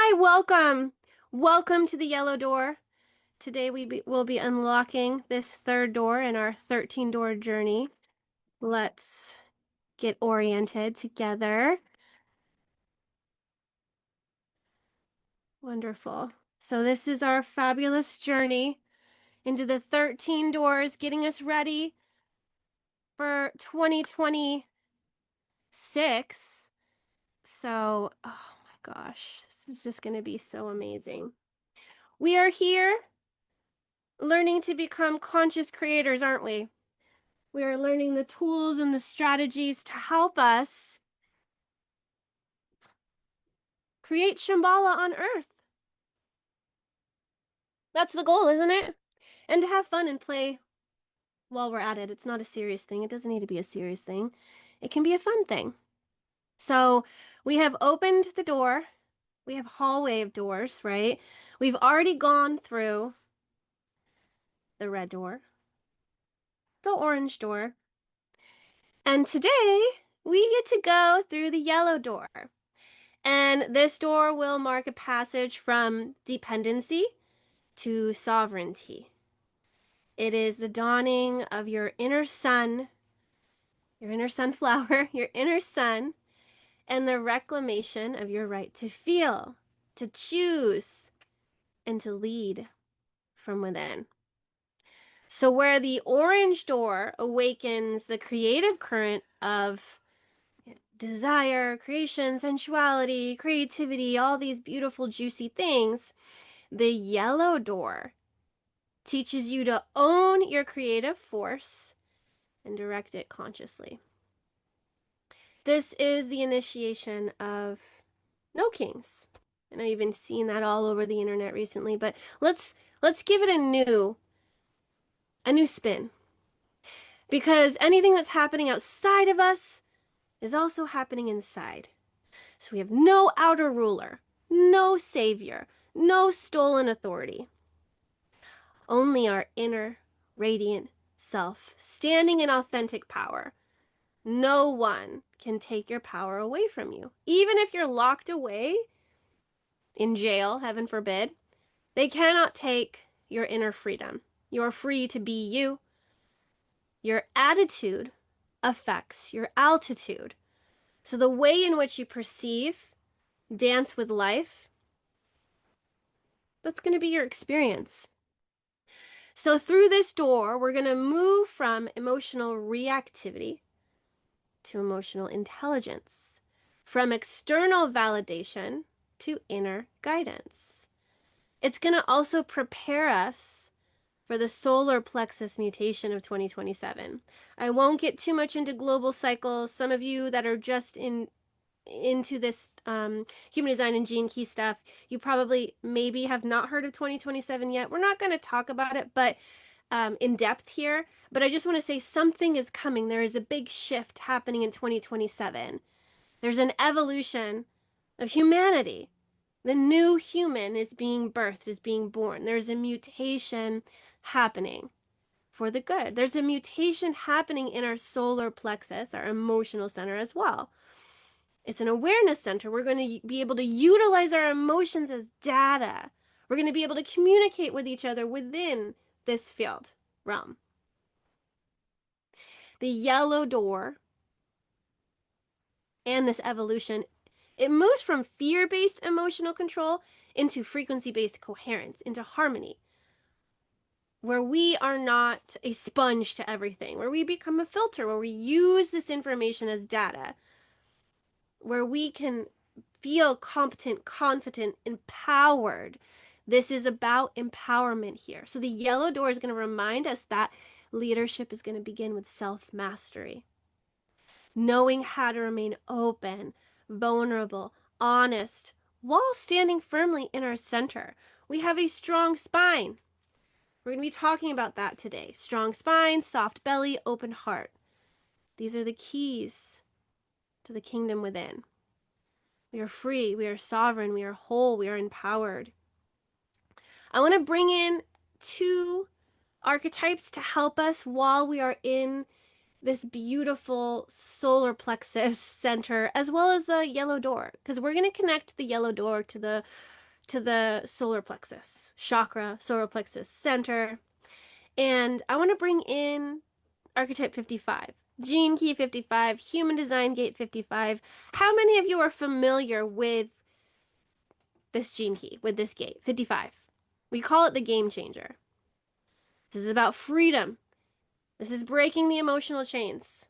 Hi, welcome. Welcome to the yellow door. Today will be unlocking this third door in our 13 door journey. Let's get oriented together. Wonderful. So this is our fabulous journey into the 13 doors, getting us ready for 2026. So, oh my gosh, this is just going to be so amazing. We are here learning to become conscious creators, aren't we? We are learning the tools and the strategies to help us create Shambhala on Earth. That's the goal, isn't it? And to have fun and play while we're at it. It's not a serious thing. It doesn't need to be a serious thing. It can be a fun thing. So we have opened the door. We have hallway of doors, right? We've already gone through the red door, the orange door, and today we get to go through the yellow door. And this door will mark a passage from dependency to sovereignty. It is the dawning of your inner sun, your inner sunflower, your inner sun, and the reclamation of your right to feel, to choose, and to lead from within. So, where the orange door awakens the creative current of desire, creation, sensuality, creativity, all these beautiful, juicy things, the yellow door teaches you to own your creative force and direct it consciously. This is the initiation of No Kings. I know you've been seeing that all over the internet recently, but let's give it a new spin. Because anything that's happening outside of us is also happening inside. So we have no outer ruler, no savior, no stolen authority. Only our inner radiant self, standing in authentic power. No one can take your power away from you. Even if you're locked away in jail, heaven forbid, they cannot take your inner freedom. You're free to be you. Your attitude affects your altitude. So the way in which you perceive, dance with life, that's going to be your experience. So through this door, we're going to move from emotional reactivity to emotional intelligence, from external validation to inner guidance. It's going to also prepare us for the solar plexus mutation of 2027. I won't get too much into global cycles. Some of you that are just into this human design and gene key stuff, you probably maybe have not heard of 2027 yet. We're not going to talk about it, but in depth here, but I just want to say something is coming. There is a big shift happening in 2027. There's an evolution of humanity. The new human is being birthed, is being born. There's a mutation happening for the good. There's a mutation happening in our solar plexus, our emotional center as well. It's an awareness center. We're going to be able to utilize our emotions as data. We're going to be able to communicate with each other within this field realm. The yellow door and this evolution, it moves from fear-based emotional control into frequency-based coherence, into harmony, where we are not a sponge to everything, where we become a filter, where we use this information as data, where we can feel competent, confident, empowered. This is about empowerment here. So the yellow door is going to remind us that leadership is going to begin with self-mastery. Knowing how to remain open, vulnerable, honest, while standing firmly in our center. We have a strong spine. We're going to be talking about that today. Strong spine, soft belly, open heart. These are the keys to the kingdom within. We are free, we are sovereign, we are whole, we are empowered. I want to bring in two archetypes to help us while we are in this beautiful solar plexus center, as well as the yellow door, because we're going to connect the yellow door to the solar plexus chakra, solar plexus center. And I want to bring in archetype 55, gene key 55, human design gate 55. How many of you are familiar with this gene key, with this gate 55? We call it the game changer. This is about freedom. This is breaking the emotional chains.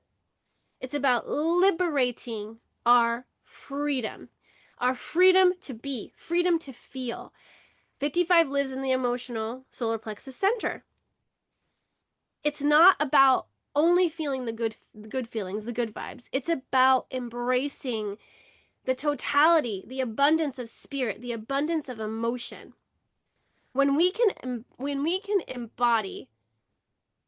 It's about liberating our freedom to be, freedom to feel. 55 lives in the emotional solar plexus center. It's not about only feeling the good feelings, the good vibes. It's about embracing the totality, the abundance of spirit, the abundance of emotion. When we can embody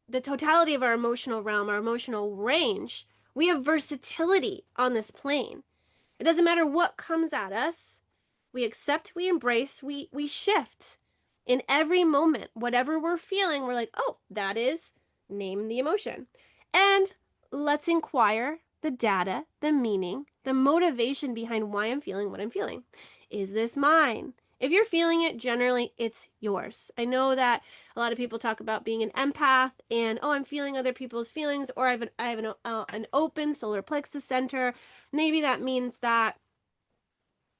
the totality of our emotional realm, our emotional range, we have versatility on this plane. It doesn't matter what comes at us. We accept, we embrace, we shift. In every moment, whatever we're feeling, we're like, oh, that is, name the emotion. And let's inquire the data, the meaning, the motivation behind why I'm feeling what I'm feeling. Is this mine? If you're feeling it, generally it's yours. I know that a lot of people talk about being an empath and, oh, I'm feeling other people's feelings, or I have an open solar plexus center. Maybe that means that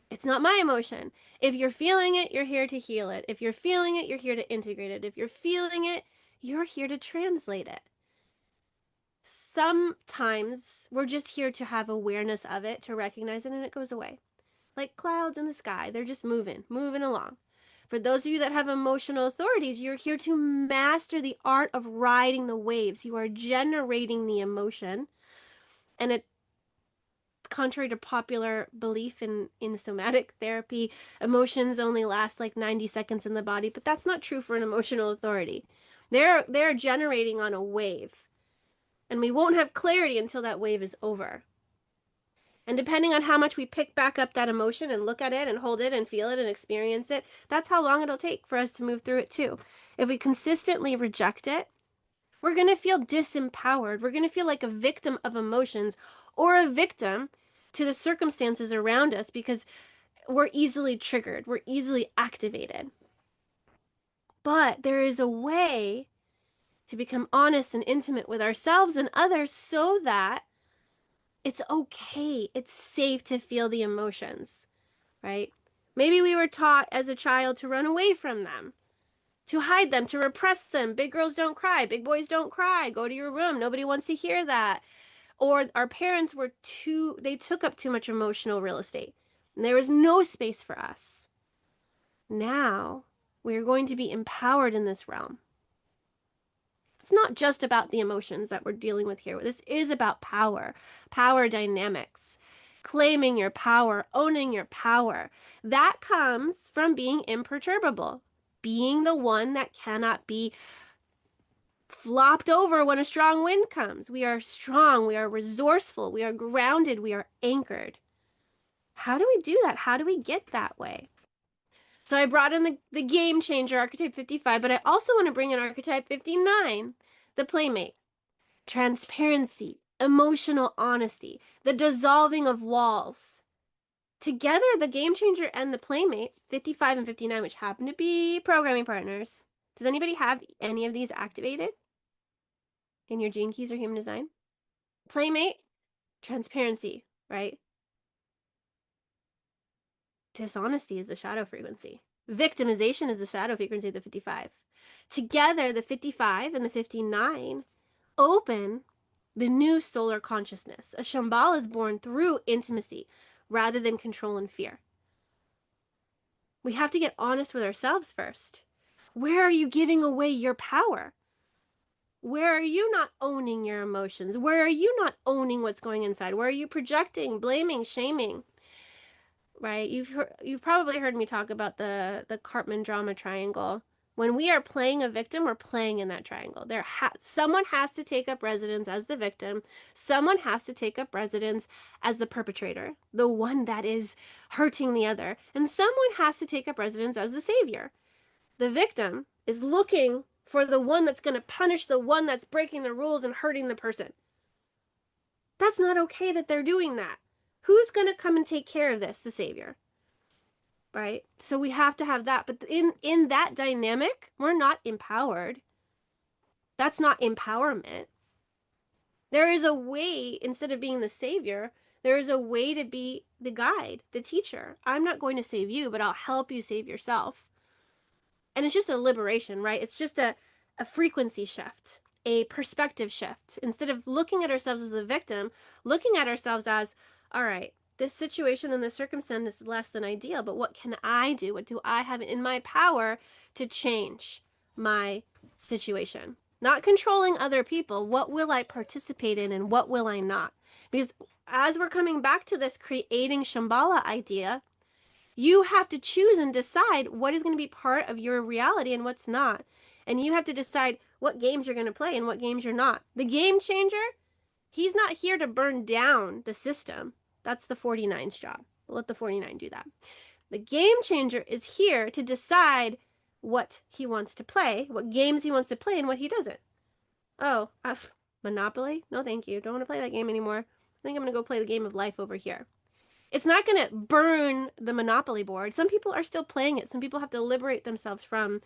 it's not my emotion. If you're feeling it, you're here to heal it. If you're feeling it, you're here to integrate it. If you're feeling it, you're here to translate it. Sometimes we're just here to have awareness of it, to recognize it, and it goes away. Like clouds in the sky, they're just moving along. For those of you that have emotional authorities, you're here to master the art of riding the waves. You are generating the emotion, and it, contrary to popular belief in somatic therapy, emotions only last like 90 seconds in the body, but that's not true for an emotional authority. They're generating on a wave, and we won't have clarity until that wave is over. And depending on how much we pick back up that emotion and look at it and hold it and feel it and experience it, that's how long it'll take for us to move through it too. If we consistently reject it, we're going to feel disempowered. We're going to feel like a victim of emotions, or a victim to the circumstances around us, because we're easily triggered. We're easily activated. But there is a way to become honest and intimate with ourselves and others so that it's okay. It's safe to feel the emotions, right? Maybe we were taught as a child to run away from them, to hide them, to repress them. Big girls don't cry. Big boys don't cry. Go to your room. Nobody wants to hear that. Or our parents they took up too much emotional real estate, and there was no space for us. Now we are going to be empowered in this realm. It's not just about the emotions that we're dealing with here. This is about power dynamics, claiming your power, owning your power. That comes from being imperturbable, being the one that cannot be flopped over when a strong wind comes. We are strong, we are resourceful, we are grounded, we are anchored. How do we do that? How do we get that way? So I brought in the game changer, archetype 55, but I also want to bring in archetype 59, the playmate. Transparency, emotional honesty, the dissolving of walls. Together, the game changer and the playmates, 55 and 59, which happen to be programming partners. Does anybody have any of these activated in your gene keys or human design? Playmate, transparency, right? Dishonesty is the shadow frequency. Victimization is the shadow frequency of the 55. Together, the 55 and the 59 open the new solar consciousness. A Shambhala is born through intimacy rather than control and fear. We have to get honest with ourselves first. Where are you giving away your power? Where are you not owning your emotions? Where are you not owning what's going inside? Where are you projecting, blaming, shaming? Right? You've probably heard me talk about the Cartman drama triangle. When we are playing a victim, we're playing in that triangle. Someone has to take up residence as the victim. Someone has to take up residence as the perpetrator, the one that is hurting the other. And someone has to take up residence as the savior. The victim is looking for the one that's going to punish the one that's breaking the rules and hurting the person. That's not okay that they're doing that. Who's going to come and take care of this? The Savior. Right? So we have to have that. But in that dynamic, we're not empowered. That's not empowerment. There is a way, instead of being the savior, there is a way to be the guide, the teacher. I'm not going to save you, but I'll help you save yourself. And it's just a liberation, right? It's just a frequency shift, a perspective shift. Instead of looking at ourselves as a victim, looking at ourselves as, all right, this situation and this circumstance is less than ideal, but what can I do? What do I have in my power to change my situation? Not controlling other people. What will I participate in and what will I not? Because as we're coming back to this creating Shambhala idea, you have to choose and decide what is going to be part of your reality and what's not. And you have to decide what games you're going to play and what games you're not. The game changer, he's not here to burn down the system. That's the 49's job. We'll let the 49 do that. The game changer is here to decide what he wants to play, what games he wants to play, and what he doesn't. Oh, Monopoly? No, thank you. Don't want to play that game anymore. I think I'm going to go play the game of life over here. It's not going to burn the Monopoly board. Some people are still playing it. Some people have to liberate themselves from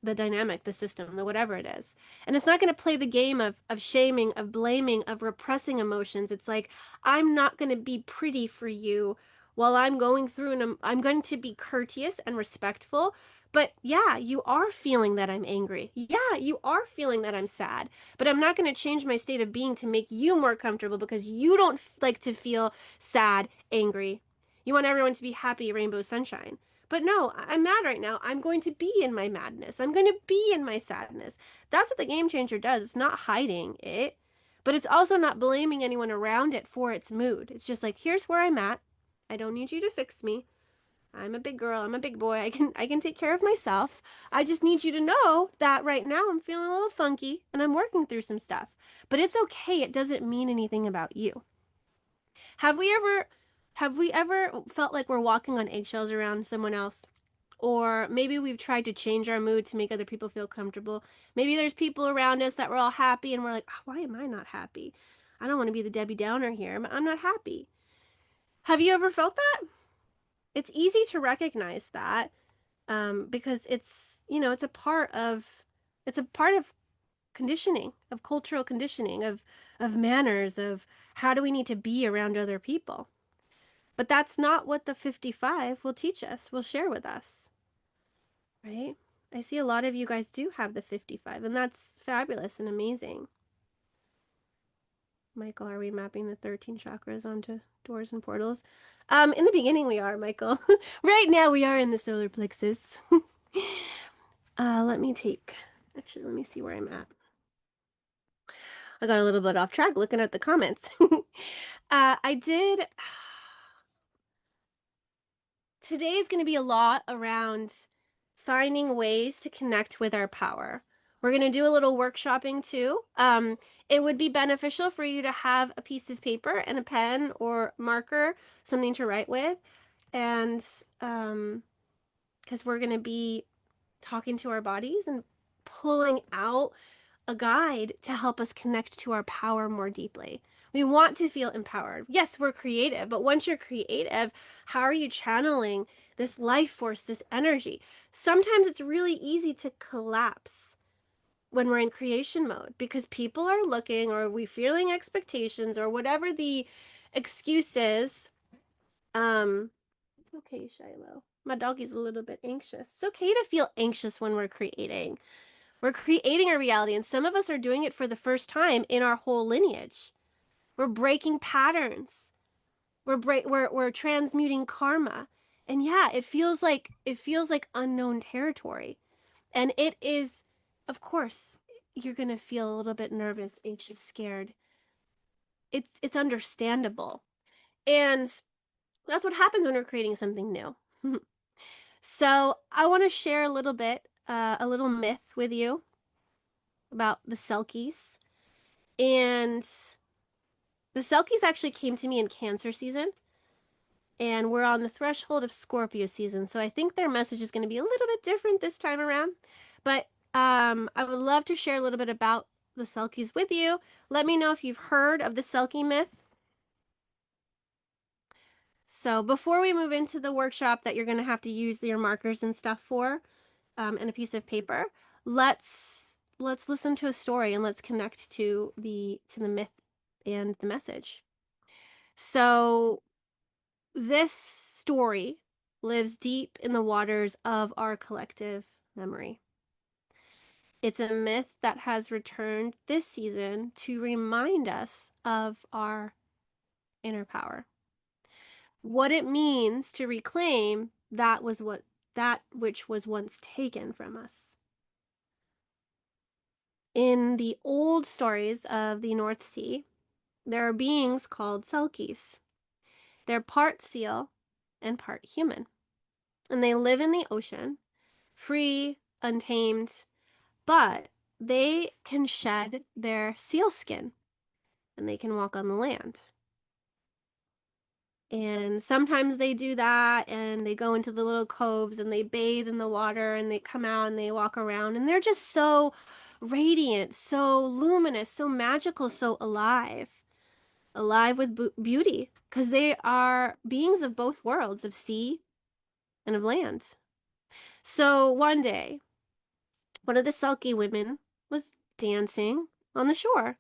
the dynamic, the system, the whatever it is. And it's not going to play the game of shaming, of blaming, of repressing emotions. It's like, I'm not going to be pretty for you while I'm going through, and I'm going to be courteous and respectful. But yeah, you are feeling that I'm angry. Yeah, you are feeling that I'm sad. But I'm not going to change my state of being to make you more comfortable because you don't like to feel sad, angry. You want everyone to be happy, rainbow sunshine. But no, I'm mad right now. I'm going to be in my madness. I'm going to be in my sadness. That's what the game changer does. It's not hiding it, but it's also not blaming anyone around it for its mood. It's just like, here's where I'm at. I don't need you to fix me. I'm a big girl. I'm a big boy. I can take care of myself. I just need you to know that right now I'm feeling a little funky and I'm working through some stuff. But it's okay. It doesn't mean anything about you. Have we ever felt like we're walking on eggshells around someone else? Or maybe we've tried to change our mood to make other people feel comfortable. Maybe there's people around us that we're all happy and we're like, oh, why am I not happy? I don't want to be the Debbie Downer here, but I'm not happy. Have you ever felt that? It's easy to recognize that because it's a part of conditioning, of cultural conditioning, of manners, of how do we need to be around other people. But that's not what the 55 will teach us, will share with us. Right? I see a lot of you guys do have the 55, and that's fabulous and amazing. Michael, are we mapping the 13 chakras onto doors and portals? In the beginning we are, Michael. Right now we are in the solar plexus. Let me see where I'm at. I got a little bit off track looking at the comments. I did... Today is going to be a lot around finding ways to connect with our power. We're going to do a little workshopping too. It would be beneficial for you to have a piece of paper and a pen or marker, something to write with. And because we're going to be talking to our bodies and pulling out a guide to help us connect to our power more deeply. We want to feel empowered. Yes, we're creative, but once you're creative, how are you channeling this life force, this energy? Sometimes it's really easy to collapse when we're in creation mode because people are looking, or we feeling expectations, or whatever the excuse is. It's okay, Shiloh. My doggy's a little bit anxious. It's okay to feel anxious when we're creating. We're creating a reality, and some of us are doing it for the first time in our whole lineage. We're breaking patterns. We're transmuting karma. And yeah, it feels like unknown territory. And it is, of course, you're going to feel a little bit nervous, anxious, scared. It's understandable. And that's what happens when we're creating something new. So, I want to share a little myth with you about the Selkies. And the Selkies actually came to me in Cancer season. And we're on the threshold of Scorpio season. So I think their message is going to be a little bit different this time around. But I would love to share a little bit about the Selkies with you. Let me know if you've heard of the Selkie myth. So before we move into the workshop that you're going to have to use your markers and stuff for, and a piece of paper, let's listen to a story and let's connect to the myth and the message. So this story lives deep in the waters of our collective memory. It's a myth that has returned this season to remind us of our inner power. What it means to reclaim that which was once taken from us. In the old stories of the North Sea, there are beings called Selkies. They're part seal and part human. And they live in the ocean, free, untamed, but they can shed their seal skin and they can walk on the land. And sometimes they do that and they go into the little coves and they bathe in the water and they come out and they walk around and they're just so radiant, so luminous, so magical, so alive. Alive with beauty, because they are beings of both worlds, of sea and of land. So one day, one of the Selkie women was dancing on the shore.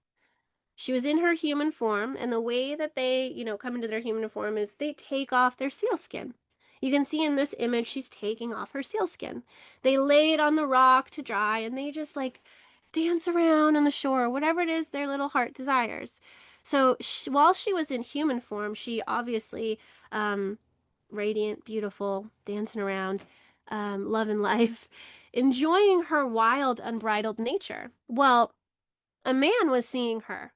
She was in her human form, and the way that they, come into their human form is they take off their seal skin. You can see in this image, she's taking off her seal skin. They lay it on the rock to dry, and they just like dance around on the shore, whatever it is their little heart desires. So while she was in human form, she obviously, radiant, beautiful, dancing around, loving life, enjoying her wild, unbridled nature. Well, a man was seeing her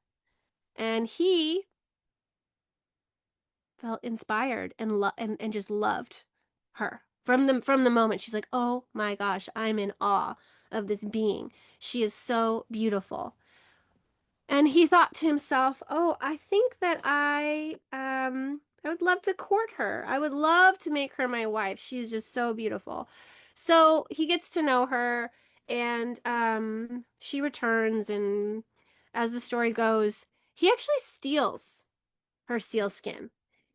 and he felt inspired and just loved her from the moment. She's like, oh my gosh, I'm in awe of this being. She is so beautiful. And he thought to himself, oh, I think that I would love to court her. I would love to make her my wife. She's just so beautiful. So he gets to know her, and she returns, and as the story goes, he actually steals her seal skin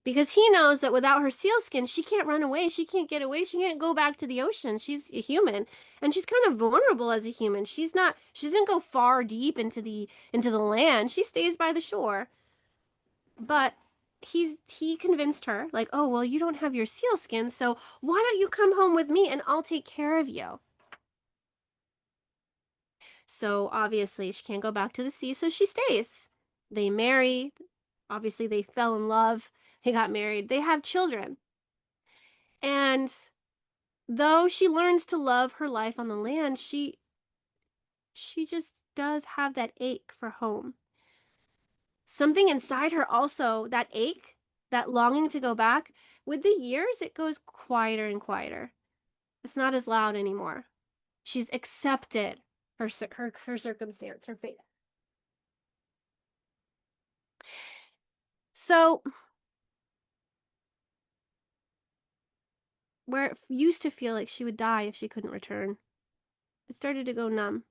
because he knows that without her seal skin, she can't run away. She can't get away. She can't go back to the ocean. She's a human and she's kind of vulnerable as a human. She doesn't go far deep into the land. She stays by the shore. But he convinced her like, "Oh, well, you don't have your seal skin, so why don't you come home with me and I'll take care of you?" So obviously she can't go back to the sea, so she stays. They marry. Obviously they fell in love. They got married. They have children. And though she learns to love her life on the land, she just does have that ache for home. Something inside her also, that ache, that longing to go back, with the years it goes quieter and quieter. It's not as loud anymore. She's accepted her circumstance, her fate. So where it used to feel like she would die if she couldn't return, it started to go numb.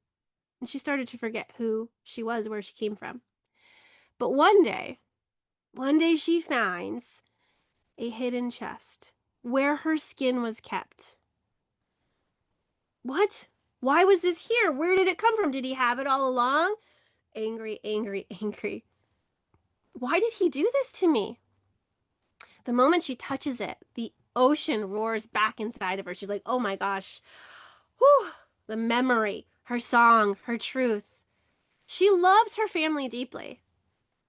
And she started to forget who she was, where she came from. But one day she finds a hidden chest where her skin was kept. What? Why was this here? Where did it come from? Did he have it all along? Angry, angry, angry. Why did he do this to me? The moment she touches it, the ocean roars back inside of her. She's like, oh my gosh. Whew. The memory, her song, her truth. She loves her family deeply,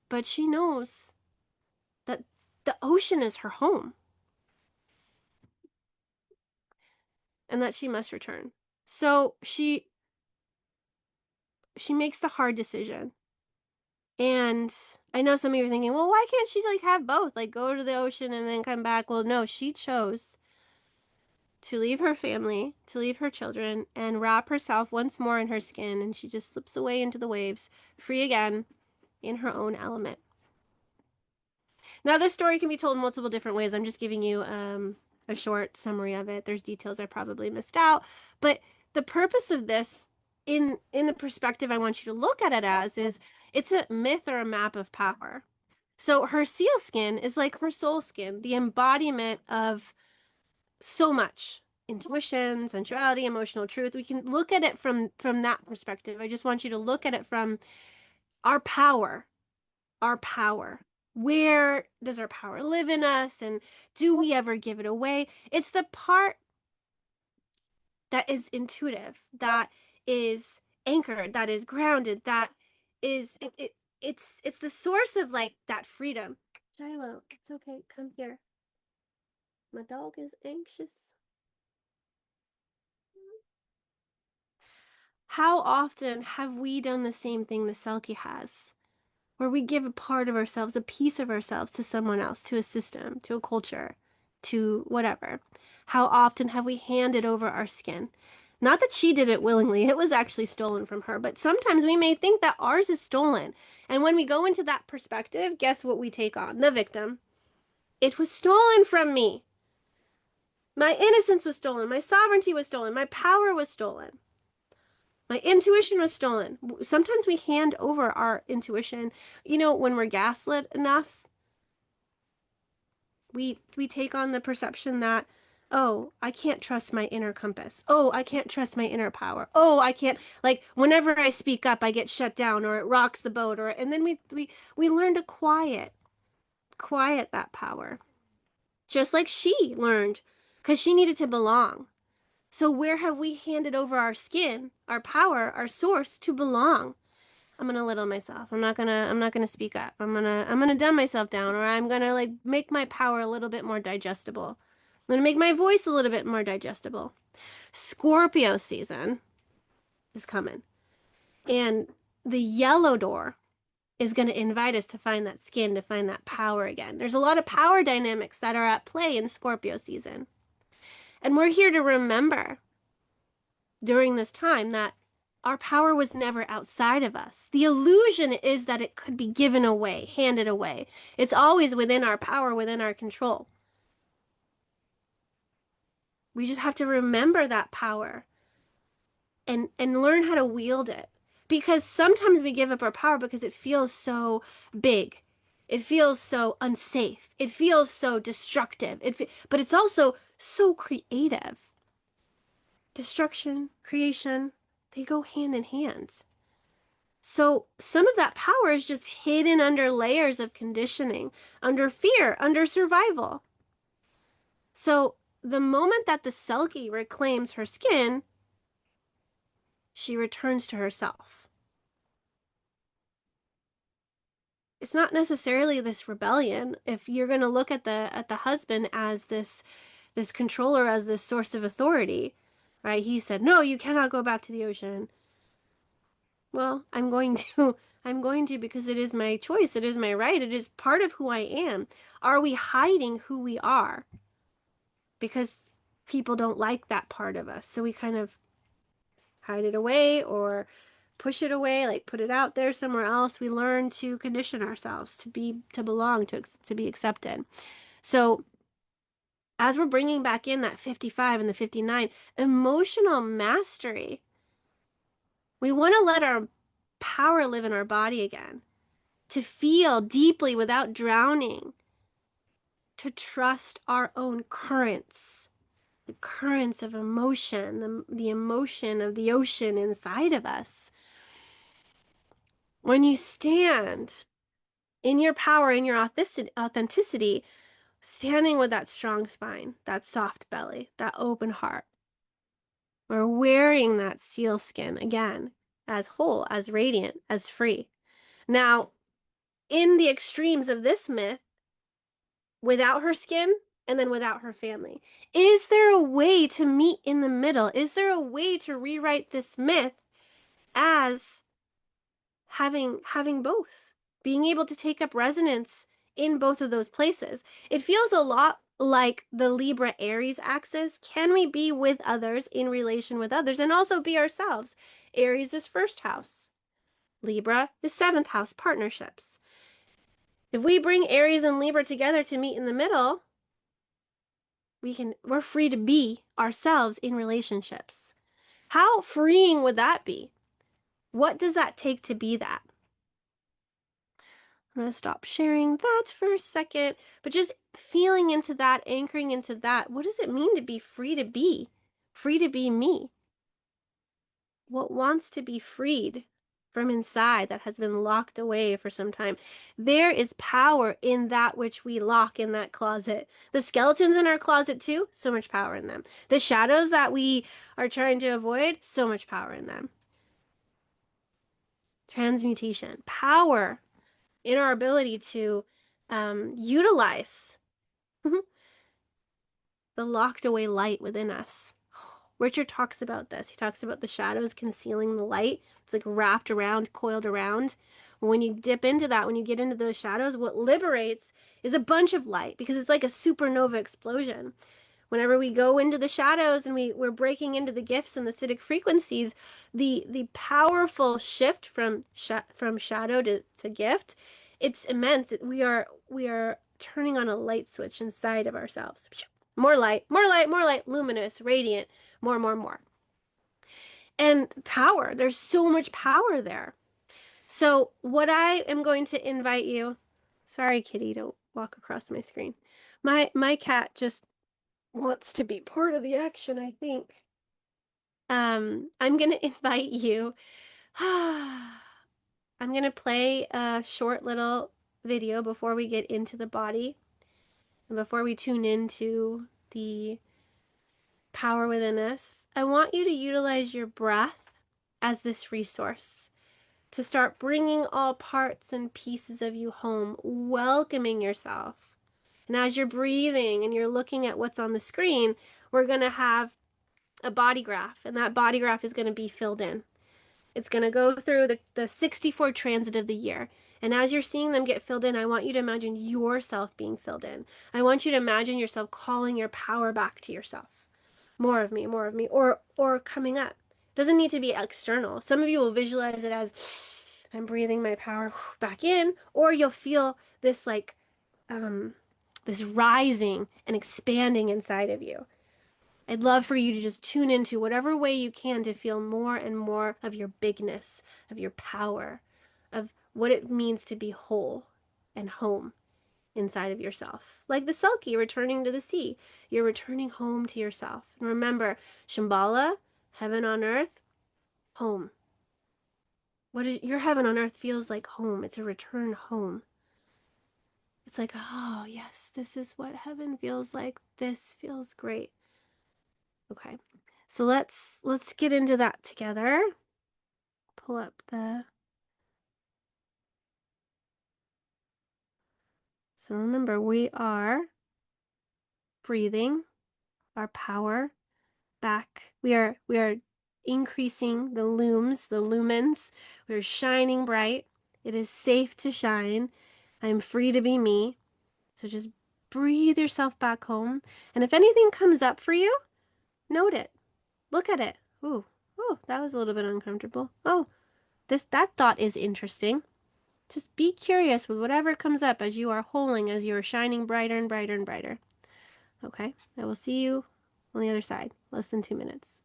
but she knows that the ocean is her home and that she must return. So she makes the hard decision. And I know some of you are thinking, well, why can't she like have both? Like go to the ocean and then come back? Well, no, she chose to leave her family, to leave her children, and wrap herself once more in her skin, and she just slips away into the waves, free again in her own element. Now, this story can be told multiple different ways. I'm just giving you a short summary of it. There's details I probably missed out, but the purpose of this in the perspective I want you to look at it as is it's a myth or a map of power. So her seal skin is like her soul skin, the embodiment of so much intuition, sensuality, emotional truth. We can look at it from that perspective. I just want you to look at it from our power, our power. Where does our power live in us, and do we ever give it away? It's the part that is intuitive, that is anchored, that is grounded, that is it's the source of like that freedom. Shiloh, it's okay, come here. My dog is anxious. How often have we done the same thing the Selkie has, where we give a part of ourselves, a piece of ourselves to someone else, to a system, to a culture, to whatever? How often have we handed over our skin? Not that she did it willingly, it was actually stolen from her, but sometimes we may think that ours is stolen. And when we go into that perspective, guess what we take on? The victim. It was stolen from me. My innocence was stolen. My sovereignty was stolen. My power was stolen. My intuition was stolen. Sometimes we hand over our intuition. You know, when we're gaslit enough, we take on the perception that, oh, I can't trust my inner compass. Oh, I can't trust my inner power. Oh, I can't, like, whenever I speak up, I get shut down or it rocks the boat, or and then we learn to quiet that power. Just like she learned, because she needed to belong. So where have we handed over our skin, our power, our source to belong? I'm gonna little myself. I'm not gonna speak up. I'm gonna dumb myself down, or I'm gonna like make my power a little bit more digestible. I'm gonna make my voice a little bit more digestible. Scorpio season is coming. And the yellow door is going to invite us to find that skin, to find that power again. There's a lot of power dynamics that are at play in Scorpio season. And we're here to remember during this time that our power was never outside of us. The illusion is that it could be given away, handed away. It's always within our power, within our control. We just have to remember that power and learn how to wield it. Because sometimes we give up our power because it feels so big. It feels so unsafe. It feels so destructive. But it's also so creative. Destruction, creation, they go hand in hand. So some of that power is just hidden under layers of conditioning, under fear, under survival. So the moment that the Selkie reclaims her skin, she returns to herself. It's not necessarily this rebellion. If you're going to look at the husband as this controller, as this source of authority, right? He said, "No, you cannot go back to the ocean." Well, I'm going to. I'm going to because it is my choice. It is my right. It is part of who I am. Are we hiding who we are? Because people don't like that part of us. So we kind of hide it away or push it away, like put it out there somewhere else. We learn to condition ourselves to belong, to be accepted. So as we're bringing back in that 55 and the 59, emotional mastery, we want to let our power live in our body again, to feel deeply without drowning, to trust our own currents, the currents of emotion, the emotion of the ocean inside of us. When you stand in your power, in your authenticity, standing with that strong spine, that soft belly, that open heart, we're wearing that seal skin again, as whole, as radiant, as free. Now, in the extremes of this myth, without her skin and then without her family, is there a way to meet in the middle? Is there a way to rewrite this myth as having both, being able to take up resonance in both of those places? It feels a lot like the Libra Aries axis. Can we be with others, in relation with others, and also be ourselves? Aries is first house. Libra is seventh house, partnerships. If we bring Aries and Libra together to meet in the middle, we're free to be ourselves in relationships. How freeing would that be? What does that take to be that? I'm going to stop sharing that for a second, but just feeling into that, anchoring into that. What does it mean to be free to be? Free to be me? What wants to be freed from inside that has been locked away for some time? There is power in that which we lock in that closet. The skeletons in our closet too, so much power in them. The shadows that we are trying to avoid, so much power in them. Transmutation, power in our ability to utilize the locked away light within us. Richard talks about this. He talks about the shadows concealing the light. It's like wrapped around, coiled around. When you dip into that, when you get into those shadows, what liberates is a bunch of light because it's like a supernova explosion. Whenever we go into the shadows and we're breaking into the gifts and the acidic frequencies, the powerful shift from shadow to gift, it's immense. We are turning on a light switch inside of ourselves. More light, more light, more light, luminous, radiant, more, more, more. And power, there's so much power there. So what I am going to invite you, sorry, kitty, don't walk across my screen. My cat just wants to be part of the action, I think. I'm going to invite you. I'm going to play a short little video before we get into the body and before we tune into the power within us. I want you to utilize your breath as this resource to start bringing all parts and pieces of you home, welcoming yourself. And as you're breathing and you're looking at what's on the screen, we're going to have a body graph, and that body graph is going to be filled in. It's going to go through the 64 transit of the year. And as you're seeing them get filled in, I want you to imagine yourself being filled in. I want you to imagine yourself calling your power back to yourself. More of me, or coming up. It doesn't need to be external. Some of you will visualize it as I'm breathing my power back in, or you'll feel this like this rising and expanding inside of you. I'd love for you to just tune into whatever way you can to feel more and more of your bigness, of your power, of what it means to be whole and home inside of yourself. Like the Selkie returning to the sea, you're returning home to yourself. And remember, Shambhala, heaven on earth, home. What is your heaven on earth feels like home. It's a return home. It's like, oh, yes, this is what heaven feels like. This feels great. Okay. So let's get into that together. Pull up the So remember, we are breathing our power back. We are increasing the lumens. We're shining bright. It is safe to shine. I'm free to be me. So just breathe yourself back home. And if anything comes up for you, note it. Look at it. Ooh, that was a little bit uncomfortable. Oh, that thought is interesting. Just be curious with whatever comes up as you are holding, as you are shining brighter and brighter and brighter. Okay, I will see you on the other side. Less than 2 minutes.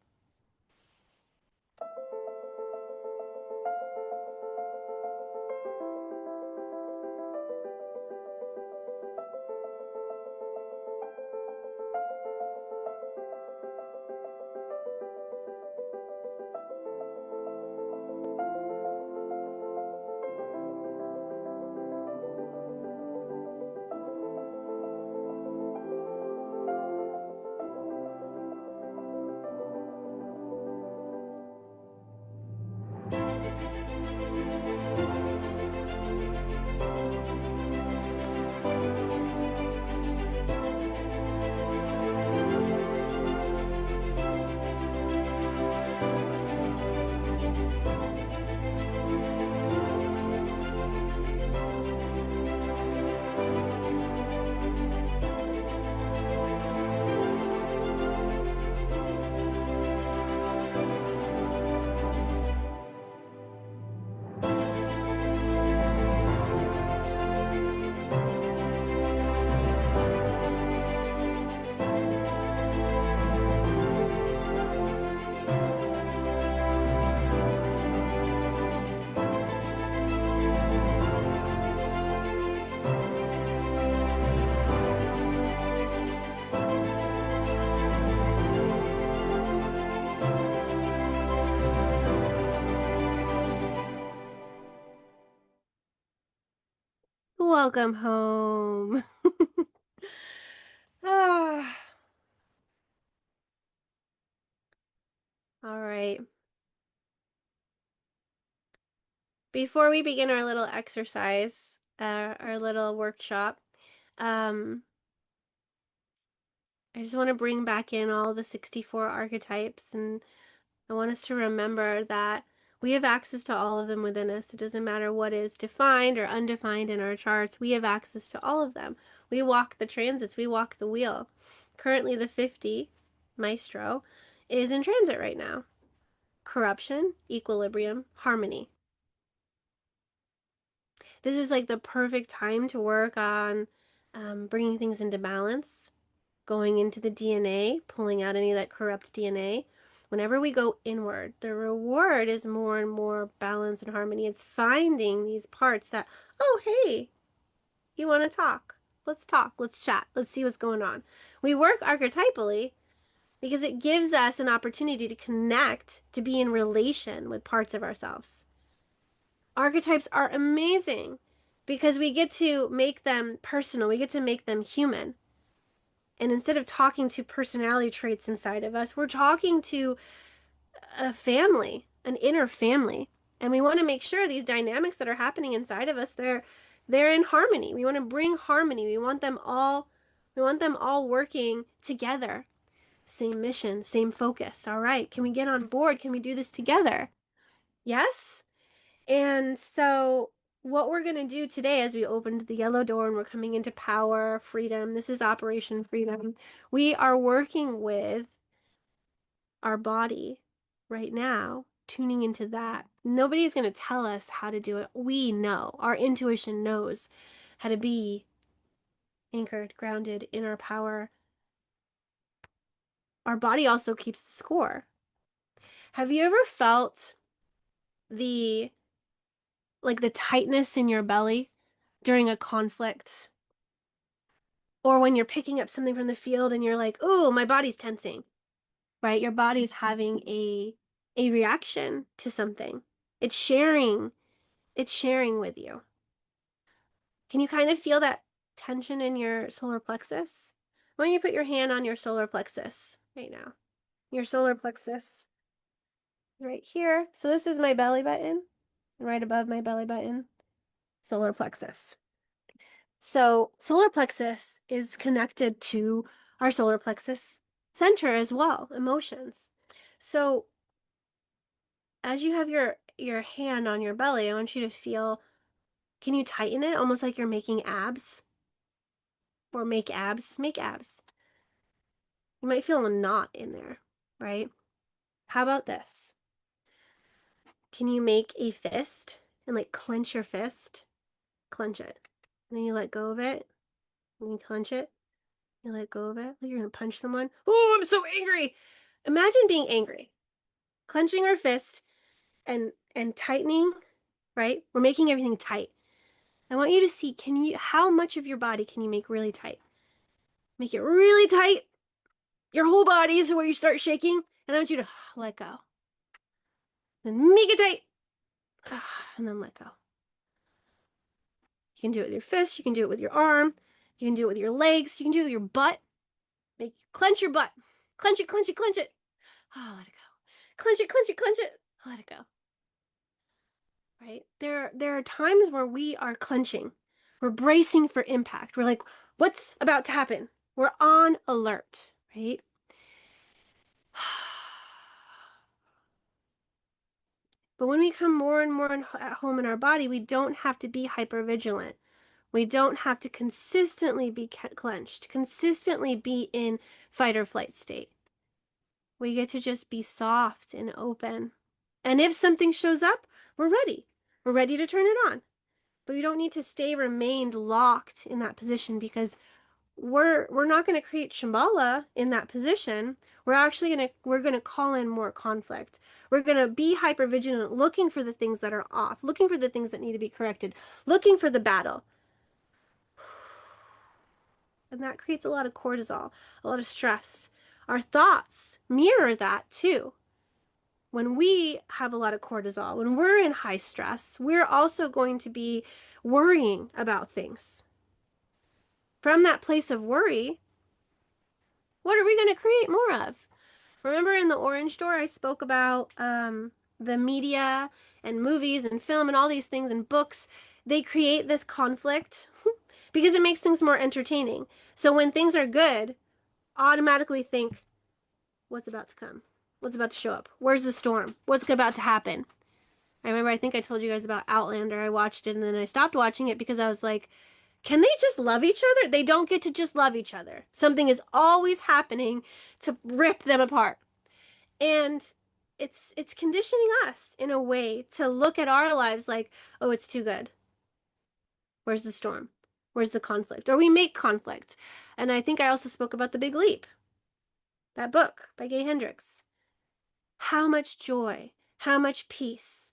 welcome home. Ah. All right. Before we begin our little exercise, our little workshop, I just want to bring back in all the 64 archetypes, and I want us to remember that we have access to all of them within us. It doesn't matter what is defined or undefined in our charts, we have access to all of them. We walk the transits, we walk the wheel. Currently, the 50 maestro is in transit right now. Corruption, equilibrium, harmony. This is like the perfect time to work on bringing things into balance, going into the DNA, pulling out any of that corrupt DNA. Whenever we go inward, the reward is more and more balance and harmony. It's finding these parts that, oh, hey, you want to talk? Let's talk. Let's chat. Let's see what's going on. We work archetypally because it gives us an opportunity to connect, to be in relation with parts of ourselves. Archetypes are amazing because we get to make them personal, we get to make them human. And instead of talking to personality traits inside of us, we're talking to a family, an inner family. And we want to make sure these dynamics that are happening inside of us, they're in harmony. We want to bring harmony. We want them all working together. Same mission, same focus. All right, can we get on board? Can we do this together? Yes? And so what we're going to do today as we opened the yellow door and we're coming into power, freedom, this is Operation Freedom. We are working with our body right now, tuning into that. Nobody's going to tell us how to do it. We know. Our intuition knows how to be anchored, grounded in our power. Our body also keeps the score. Have you ever felt the the tightness in your belly during a conflict? Or when you're picking up something from the field and you're like, "Ooh, my body's tensing." Right? Your body's having a reaction to something. It's sharing. It's sharing with you. Can you kind of feel that tension in your solar plexus? Why don't you put your hand on your solar plexus right now? Your solar plexus right here. So this is my belly button, and right above my belly button, solar plexus. So solar plexus is connected to our solar plexus center as well, emotions. So as you have your hand on your belly, I want you to feel, can you tighten it almost like you're making abs? Or make abs? Make abs. You might feel a knot in there, right? How about this? Can you make a fist and clench your fist? Clench it. And then you let go of it. And you clench it. You let go of it. Like you're gonna punch someone. Oh, I'm so angry. Imagine being angry. Clenching our fist and tightening, right? We're making everything tight. I want you to see, how much of your body can you make really tight? Make it really tight. Your whole body is where you start shaking. And I want you to let go. Then make it tight. And then let go. You can do it with your fist. You can do it with your arm. You can do it with your legs. You can do it with your butt. Clench your butt. Clench it, clench it, clench it. Oh, let it go. Clench it, clench it, clench it. Let it go. Right? There are times where we are clenching. We're bracing for impact. We're like, what's about to happen? We're on alert, right? But when we come more and more at home in our body, we don't have to be hypervigilant. We don't have to consistently be clenched, consistently be in fight or flight state. We get to just be soft and open. And if something shows up, we're ready. We're ready to turn it on. But we don't need to remained locked in that position because we're not going to create Shambhala in that position. We're going to call in more conflict. We're going to be hypervigilant, looking for the things that are off, looking for the things that need to be corrected, looking for the battle. And that creates a lot of cortisol, a lot of stress. Our thoughts mirror that too. when we have a lot of cortisol, when we're in high stress, we're also going to be worrying about things. From that place of worry, what are we going to create more of? Remember in the orange door, I spoke about the media and movies and film and all these things and books. They create this conflict because it makes things more entertaining. So when things are good, automatically think, what's about to come? What's about to show up? Where's the storm? What's about to happen? I remember, I think I told you guys about Outlander. I watched it and then I stopped watching it because I was like, can they just love each other? They don't get to just love each other. Something is always happening to rip them apart. And it's conditioning us in a way to look at our lives like, oh, it's too good. Where's the storm? Where's the conflict? Or we make conflict. And I think I also spoke about The Big Leap, that book by Gay Hendricks. How much joy, how much peace,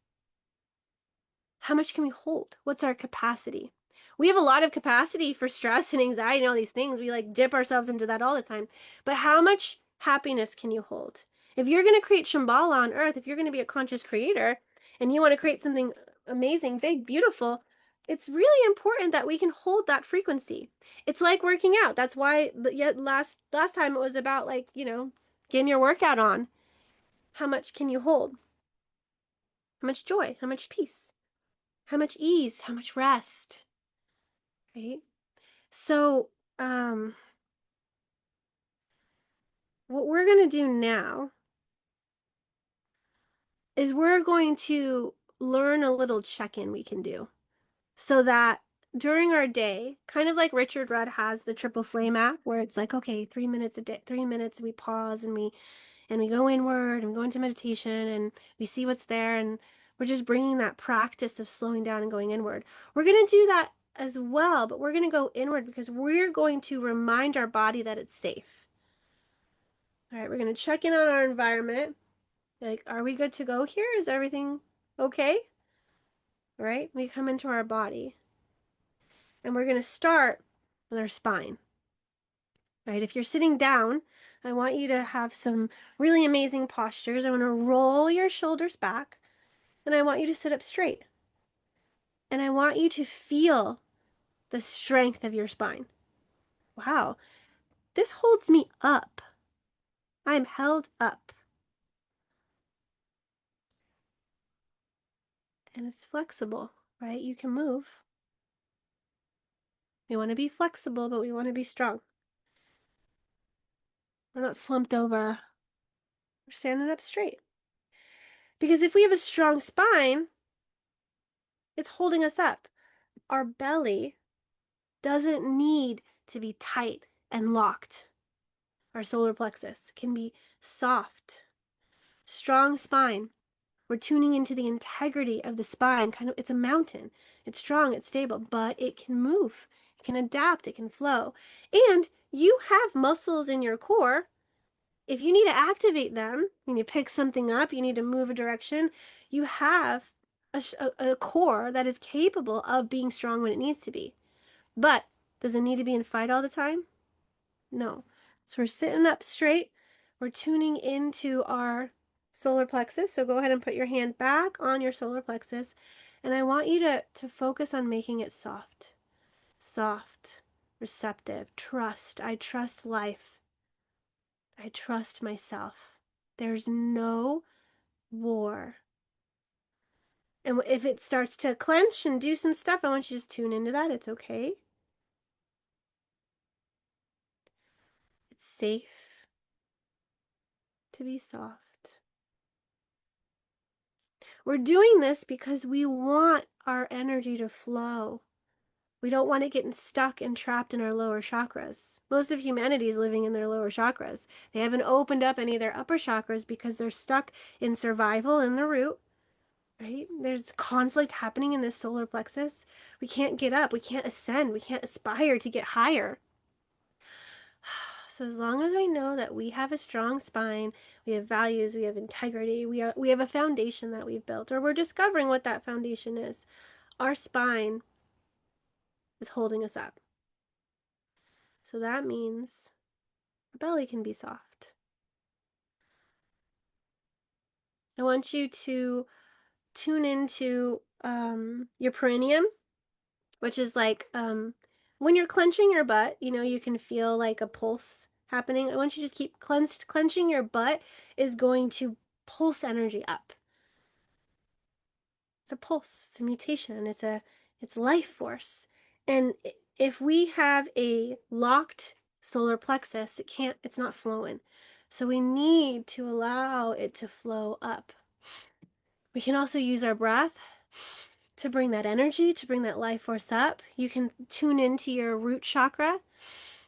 how much can we hold? What's our capacity? We have a lot of capacity for stress and anxiety and all these things. We like dip ourselves into that all the time. But how much happiness can you hold? If you're going to create Shambhala on earth, if you're going to be a conscious creator and you want to create something amazing, big, beautiful, it's really important that we can hold that frequency. It's like working out. That's why last time it was about like, getting your workout on. How much can you hold? How much joy? How much peace? How much ease? How much rest? Right? So, what we're going to do now is we're going to learn a little check-in we can do so that during our day, kind of like Richard Rudd has the triple flame app where it's like, okay, 3 minutes a day, 3 minutes, we pause and we go inward and we go into meditation and we see what's there and we're just bringing that practice of slowing down and going inward. We're going to do that as well, but we're going to go inward because we're going to remind our body that it's safe. All right, we're going to check in on our environment. Like, are we good to go here? Is everything okay? All right, we come into our body and we're going to start with our spine. All right, if you're sitting down, I want you to have some really amazing postures. I want to roll your shoulders back and I want you to sit up straight. And I want you to feel the strength of your spine. Wow, this holds me up. I'm held up. And it's flexible, right? You can move. We want to be flexible, but we want to be strong. We're not slumped over. We're standing up straight. Because if we have a strong spine, it's holding us up. Our belly doesn't need to be tight and locked. Our solar plexus can be soft. Strong spine. We're tuning into the integrity of the spine. It's a mountain. It's strong, it's stable, but it can move. It can adapt, it can flow. And you have muscles in your core. If you need to activate them, you need to pick something up, you need to move a direction, you have a core that is capable of being strong when it needs to be. But does it need to be in fight all the time? No. So we're sitting up straight. We're tuning into our solar plexus. So go ahead and put your hand back on your solar plexus. And I want you to focus on making it soft. Soft, receptive, trust. I trust life. I trust myself. There's no war. And if it starts to clench and do some stuff, I want you to just tune into that. It's okay. It's safe to be soft. We're doing this because we want our energy to flow. We don't want it getting stuck and trapped in our lower chakras. Most of humanity is living in their lower chakras. They haven't opened up any of their upper chakras because they're stuck in survival in the root, right? There's conflict happening in this solar plexus. We can't get up. We can't ascend. We can't aspire to get higher. So as long as we know that we have a strong spine, we have values, we have integrity, we have a foundation that we've built, or we're discovering what that foundation is, our spine is holding us up. So that means our belly can be soft. I want you to tune into your perineum, which is like when you're clenching your butt, you know, you can feel like a pulse happening. I want you to just keep clenching your butt is going to pulse energy up. It's a pulse, it's a mutation, it's life force. And if we have a locked solar plexus, it's not flowing. So we need to allow it to flow up. We can also use our breath to bring that energy, to bring that life force up. You can tune into your root chakra.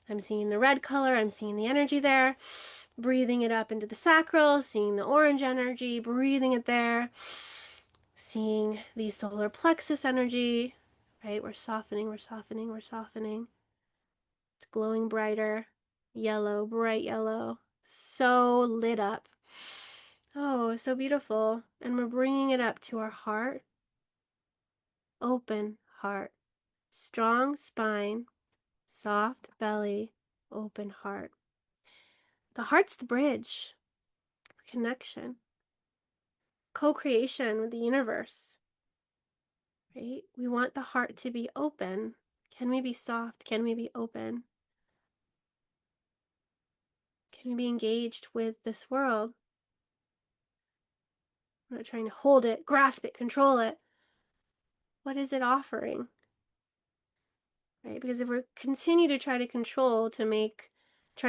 I'm seeing the red color, I'm seeing the energy there. Breathing it up into the sacral, seeing the orange energy, breathing it there. Seeing the solar plexus energy, right? We're softening, we're softening, we're softening. It's glowing brighter, yellow, bright yellow, so lit up. Oh, so beautiful. And we're bringing it up to our heart. Open heart, strong spine, soft belly, open heart. The heart's the bridge for connection, co-creation with the universe, right? We want the heart to be open. Can we be soft? Can we be open? Can we be engaged with this world? We're not trying to hold it, grasp it, control it. What is it offering? Right? Because if we continue to try to control trying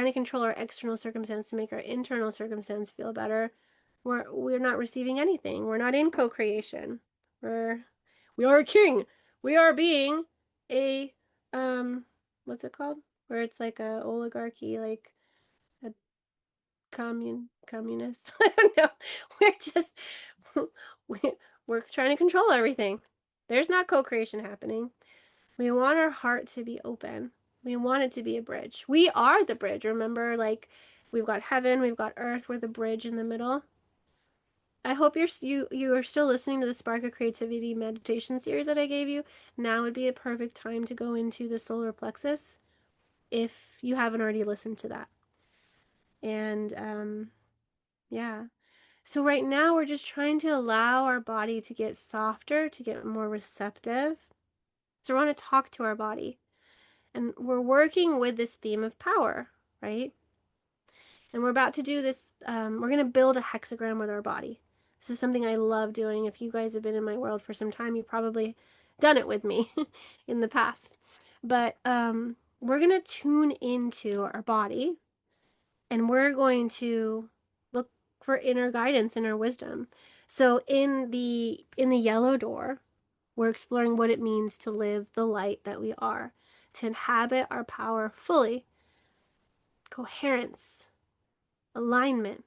to control our external circumstance to make our internal circumstance feel better, we're not receiving anything. We're not in co-creation. We are a king. We are being a what's it called? Where it's like a oligarchy, like a communist. I don't know. We're just we're trying to control everything. There's not co-creation happening. We want our heart to be open. We want it to be a bridge. We are the bridge. Remember, like we've got heaven, we've got earth, we're the bridge in the middle. I hope you are still listening to the Spark of Creativity meditation series that I gave you. Now would be a perfect time to go into the solar plexus if you haven't already listened to that. And yeah. So right now we're just trying to allow our body to get softer, to get more receptive. So we want to talk to our body. And we're working with this theme of power, right? And we're about to do this, we're going to build a hexagram with our body. This is something I love doing. If you guys have been in my world for some time, you've probably done it with me in the past. But we're going to tune into our body and we're going to look for inner guidance, inner wisdom. So in the yellow door, we're exploring what it means to live the light that we are, to inhabit our power fully, coherence, alignment.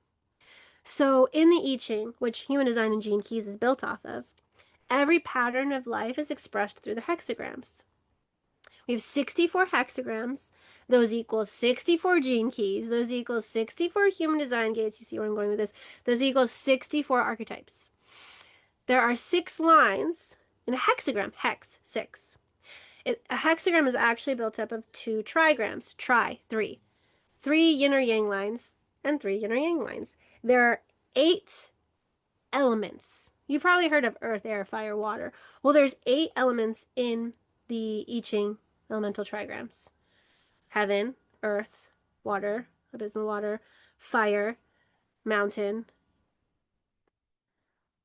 So in the I Ching, which Human Design and Gene Keys is built off of, every pattern of life is expressed through the hexagrams. We have 64 hexagrams. Those equal 64 gene keys. Those equal 64 human design gates. You see where I'm going with this. Those equal 64 archetypes. There are 6 lines in a hexagram. Hex, 6. A hexagram is actually built up of 2 trigrams. 3. 3 yin or yang lines and 3 yin or yang lines. There are 8 elements. You've probably heard of earth, air, fire, water. Well, there's 8 elements in the I Ching elemental trigrams: heaven, earth, water, abysmal water, fire, mountain,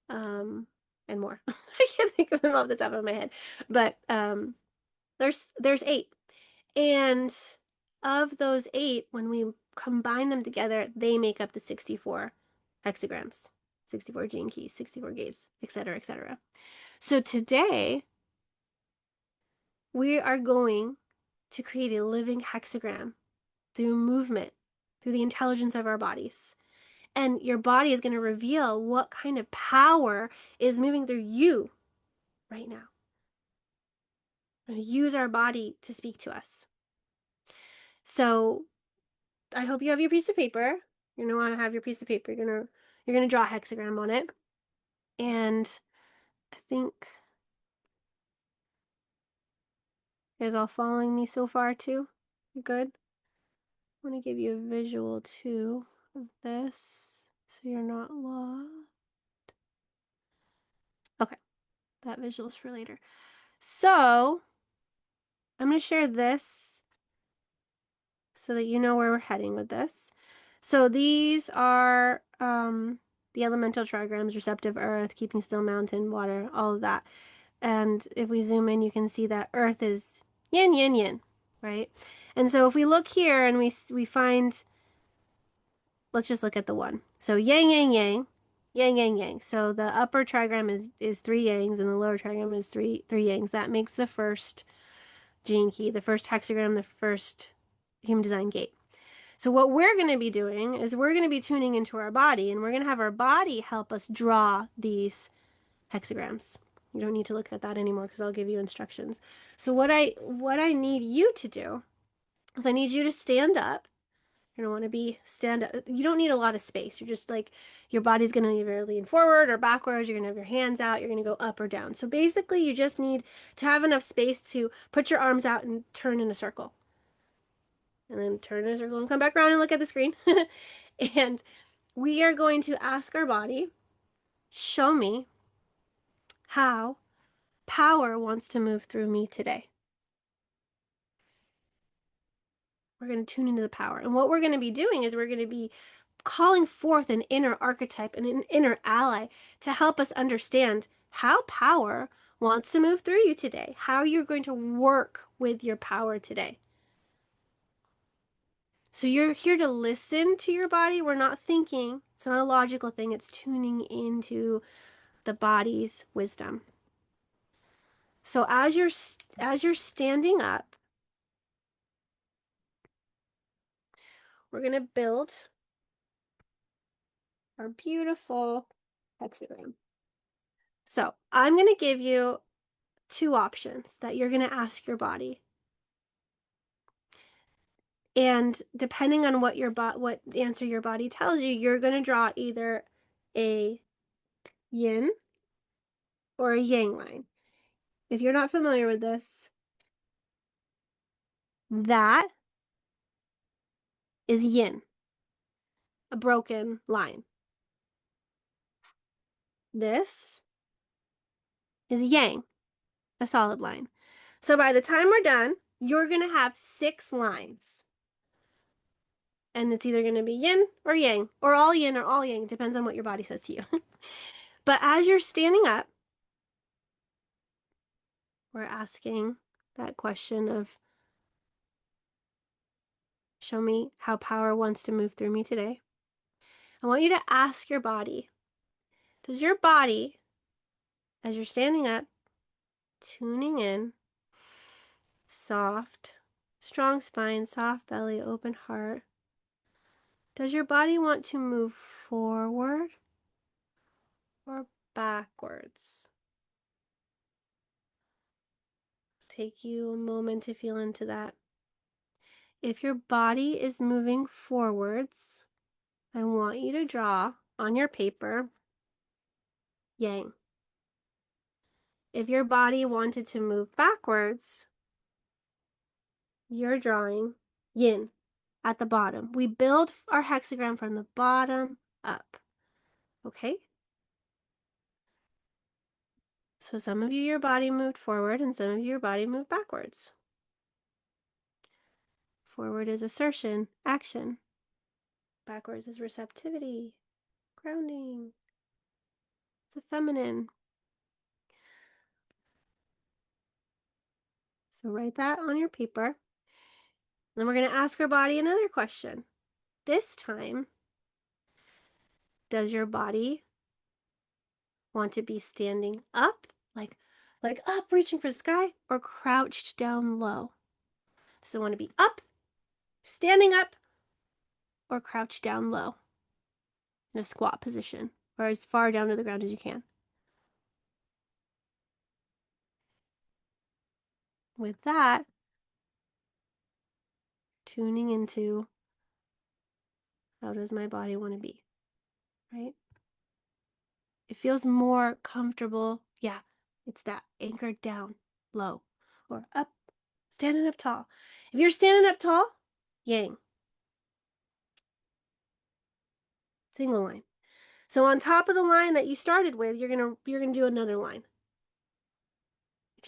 and more. I can't think of them off the top of my head, but there's 8, and of those 8, when we combine them together, they make up the 64 hexagrams, 64 gene keys, 64 gates, etc., etc. So today we are going to create a living hexagram through movement, through the intelligence of our bodies. And your body is going to reveal what kind of power is moving through you right now. We're going to use our body to speak to us. So I hope you have your piece of paper. You're going to want to have your piece of paper. You're going to draw a hexagram on it. And I think you guys all following me so far too? You good? I want to give you a visual too of this so you're not lost. that visuals for later. So I'm going to share this so that you know where we're heading with this. So these are the elemental trigrams: receptive earth, keeping still mountain, water, all of that. And if we zoom in, you can see that earth is yin, yin, yin, right? And so if we look here and we find, let's just look at the one. So yang, yang, yang, yang, yang, yang. So the upper trigram is 3 yangs and the lower trigram is three yangs. That makes the first gene key, the first hexagram, the first human design gate. So what we're going to be doing is we're going to be tuning into our body, and we're going to have our body help us draw these hexagrams. You don't need to look at that anymore because I'll give you instructions. So what I need you to do is I need you to stand up. You're going to want to be stand up. You don't need a lot of space. You're just like, your body's going to either lean forward or backwards. You're going to have your hands out. You're going to go up or down. So basically you just need to have enough space to put your arms out and turn in a circle. And then turn in a circle and come back around and look at the screen. And we are going to ask our body, show me how power wants to move through me today. We're going to tune into the power. And what we're going to be doing is we're going to be calling forth an inner archetype and an inner ally to help us understand how power wants to move through you today, how you're going to work with your power today. So you're here to listen to your body. We're not thinking. It's not a logical thing. It's tuning into the body's wisdom. So as you're standing up, we're going to build our beautiful hexagram. So I'm going to give you 2 options that you're going to ask your body. And depending on what what answer your body tells you, you're going to draw either a yin or a yang line. If you're not familiar with this, that is yin, a broken line. This is yang, a solid line. So by the time we're done, you're going to have 6 lines. And it's either going to be yin or yang, or all yin or all yang. It depends on what your body says to you. But as you're standing up, we're asking that question of, show me how power wants to move through me today. I want you to ask your body, does your body, as you're standing up, tuning in, soft, strong spine, soft belly, open heart, does your body want to move forward or backwards? Take you a moment to feel into that. If your body is moving forwards, I want you to draw on your paper yang. If your body wanted to move backwards, you're drawing yin at the bottom. We build our hexagram from the bottom up. Okay? So some of you, your body moved forward, and some of you, your body moved backwards. Forward is assertion, action. Backwards is receptivity, grounding. It's the feminine. So write that on your paper. Then we're going to ask our body another question. This time, does your body want to be standing up, like up, reaching for the sky, or crouched down low? Does it want to be up, standing up, or crouched down low in a squat position, or as far down to the ground as you can? With that, tuning into, how does my body want to be, right? It feels more comfortable. Yeah, it's that anchored down low or up, standing up tall. If you're standing up tall, yang. Single line. So on top of the line that you started with, you're gonna do another line.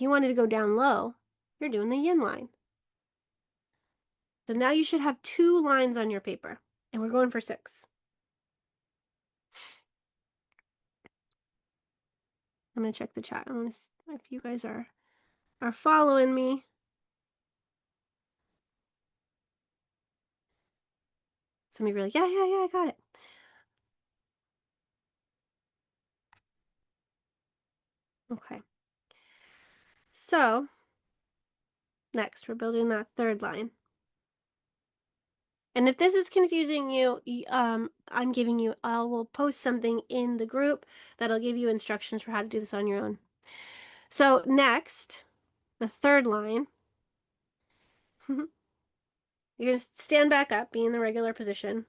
If you wanted to go down low, you're doing the yin line. So now you should have 2 lines on your paper, and we're going for 6. I'm going to check the chat. I want to see if you guys are following me. Some of you are like, yeah, I got it. Okay. So, next, we're building that 3rd line. And if this is confusing you, I'm giving you, I will post something in the group that'll give you instructions for how to do this on your own. So next, the 3rd line, you're going to stand back up, be in the regular position.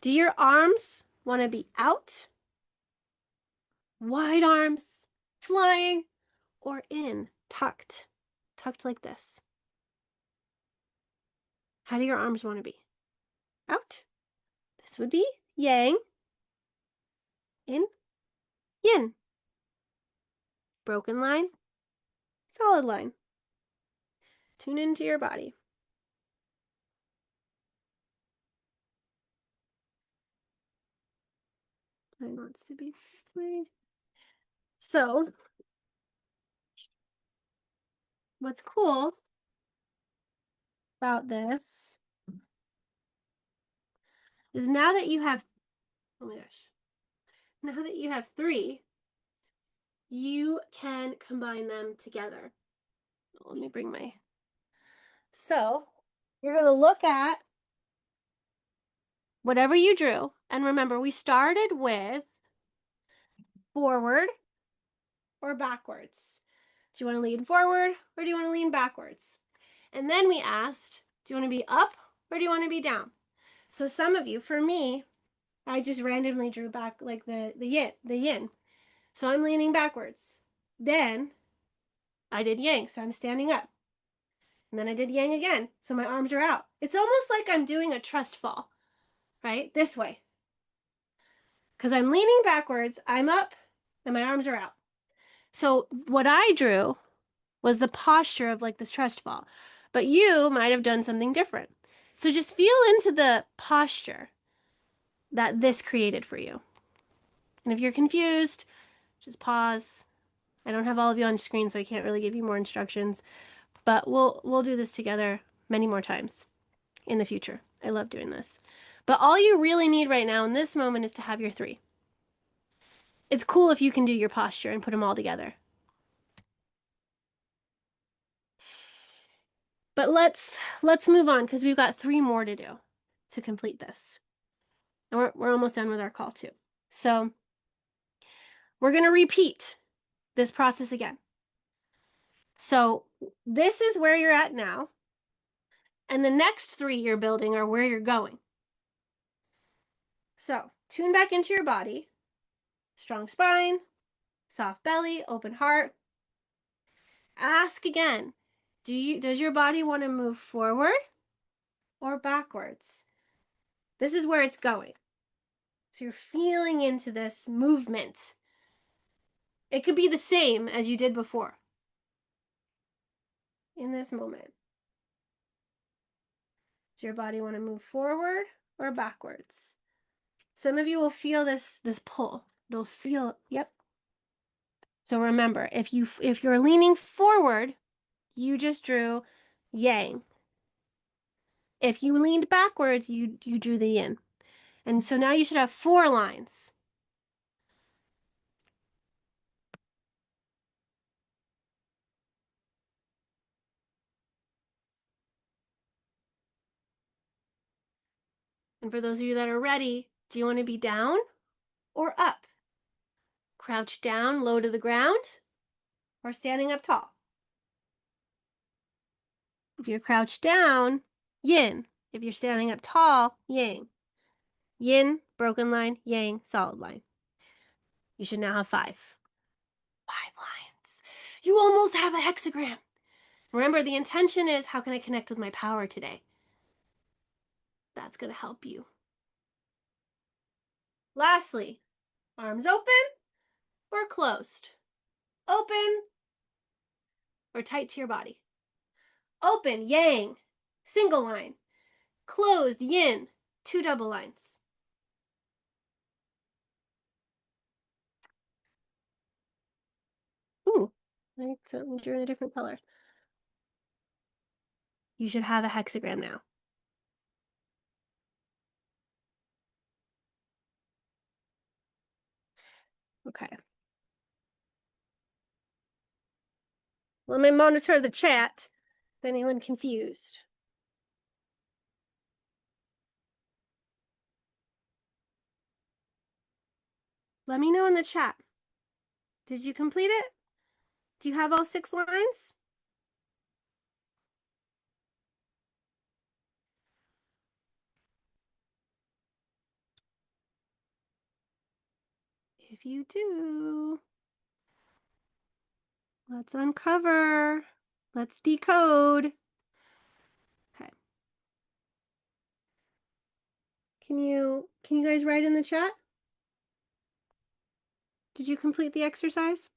Do your arms want to be out, wide arms, flying, or in, tucked like this? How do your arms want to be? Out. This would be yang, in, yin. Broken line, solid line. Tune into your body. Mine wants to be 3. So, what's cool about this is now that you have, oh my gosh, now that you have 3, you can combine them together. Let me bring my, so you're going to look at whatever you drew. And remember, we started with forward or backwards. Do you want to lean forward or do you want to lean backwards? And then we asked, do you want to be up or do you want to be down? So some of you, for me, I just randomly drew back like the yin. So I'm leaning backwards. Then I did yang, so I'm standing up. And then I did yang again, so my arms are out. It's almost like I'm doing a trust fall, right? This way. Because I'm leaning backwards, I'm up, and my arms are out. So what I drew was the posture of like this trust fall. But you might have done something different. So just feel into the posture that this created for you. And if you're confused, just pause. I don't have all of you on screen, so I can't really give you more instructions. But we'll do this together many more times in the future. I love doing this. But all you really need right now in this moment is to have your 3. It's cool if you can do your posture and put them all together. But let's move on because we've got 3 more to do to complete this. And we're almost done with our call too. So we're going to repeat this process again. So this is where you're at now. And the next 3 you're building are where you're going. So tune back into your body. Strong spine, soft belly, open heart. Ask again, does your body want to move forward or backwards? This is where it's going. So you're feeling into this movement. It could be the same as you did before. In this moment. Does your body want to move forward or backwards? Some of you will feel this pull. It'll feel, yep. So remember, if you're leaning forward, you just drew yang. If you leaned backwards, you drew the yin. And so now you should have 4 lines. And for those of you that are ready, do you want to be down or up? Crouch down, low to the ground, or standing up tall? If you're crouched down, yin. If you're standing up tall, yang. Yin, broken line, yang, solid line. You should now have 5. 5 lines. You almost have a hexagram. Remember, the intention is, how can I connect with my power today? That's going to help you. Lastly, arms open or closed? Open or tight to your body. Open, yang, single line. Closed, yin, 2 double lines. Ooh, I accidentally drew in a different color. You should have a hexagram now. Okay. Let me monitor the chat. Is anyone confused? Let me know in the chat. Did you complete it? Do you have all 6 lines? If you do, let's uncover. Let's decode. Okay. Can you guys write in the chat? Did you complete the exercise?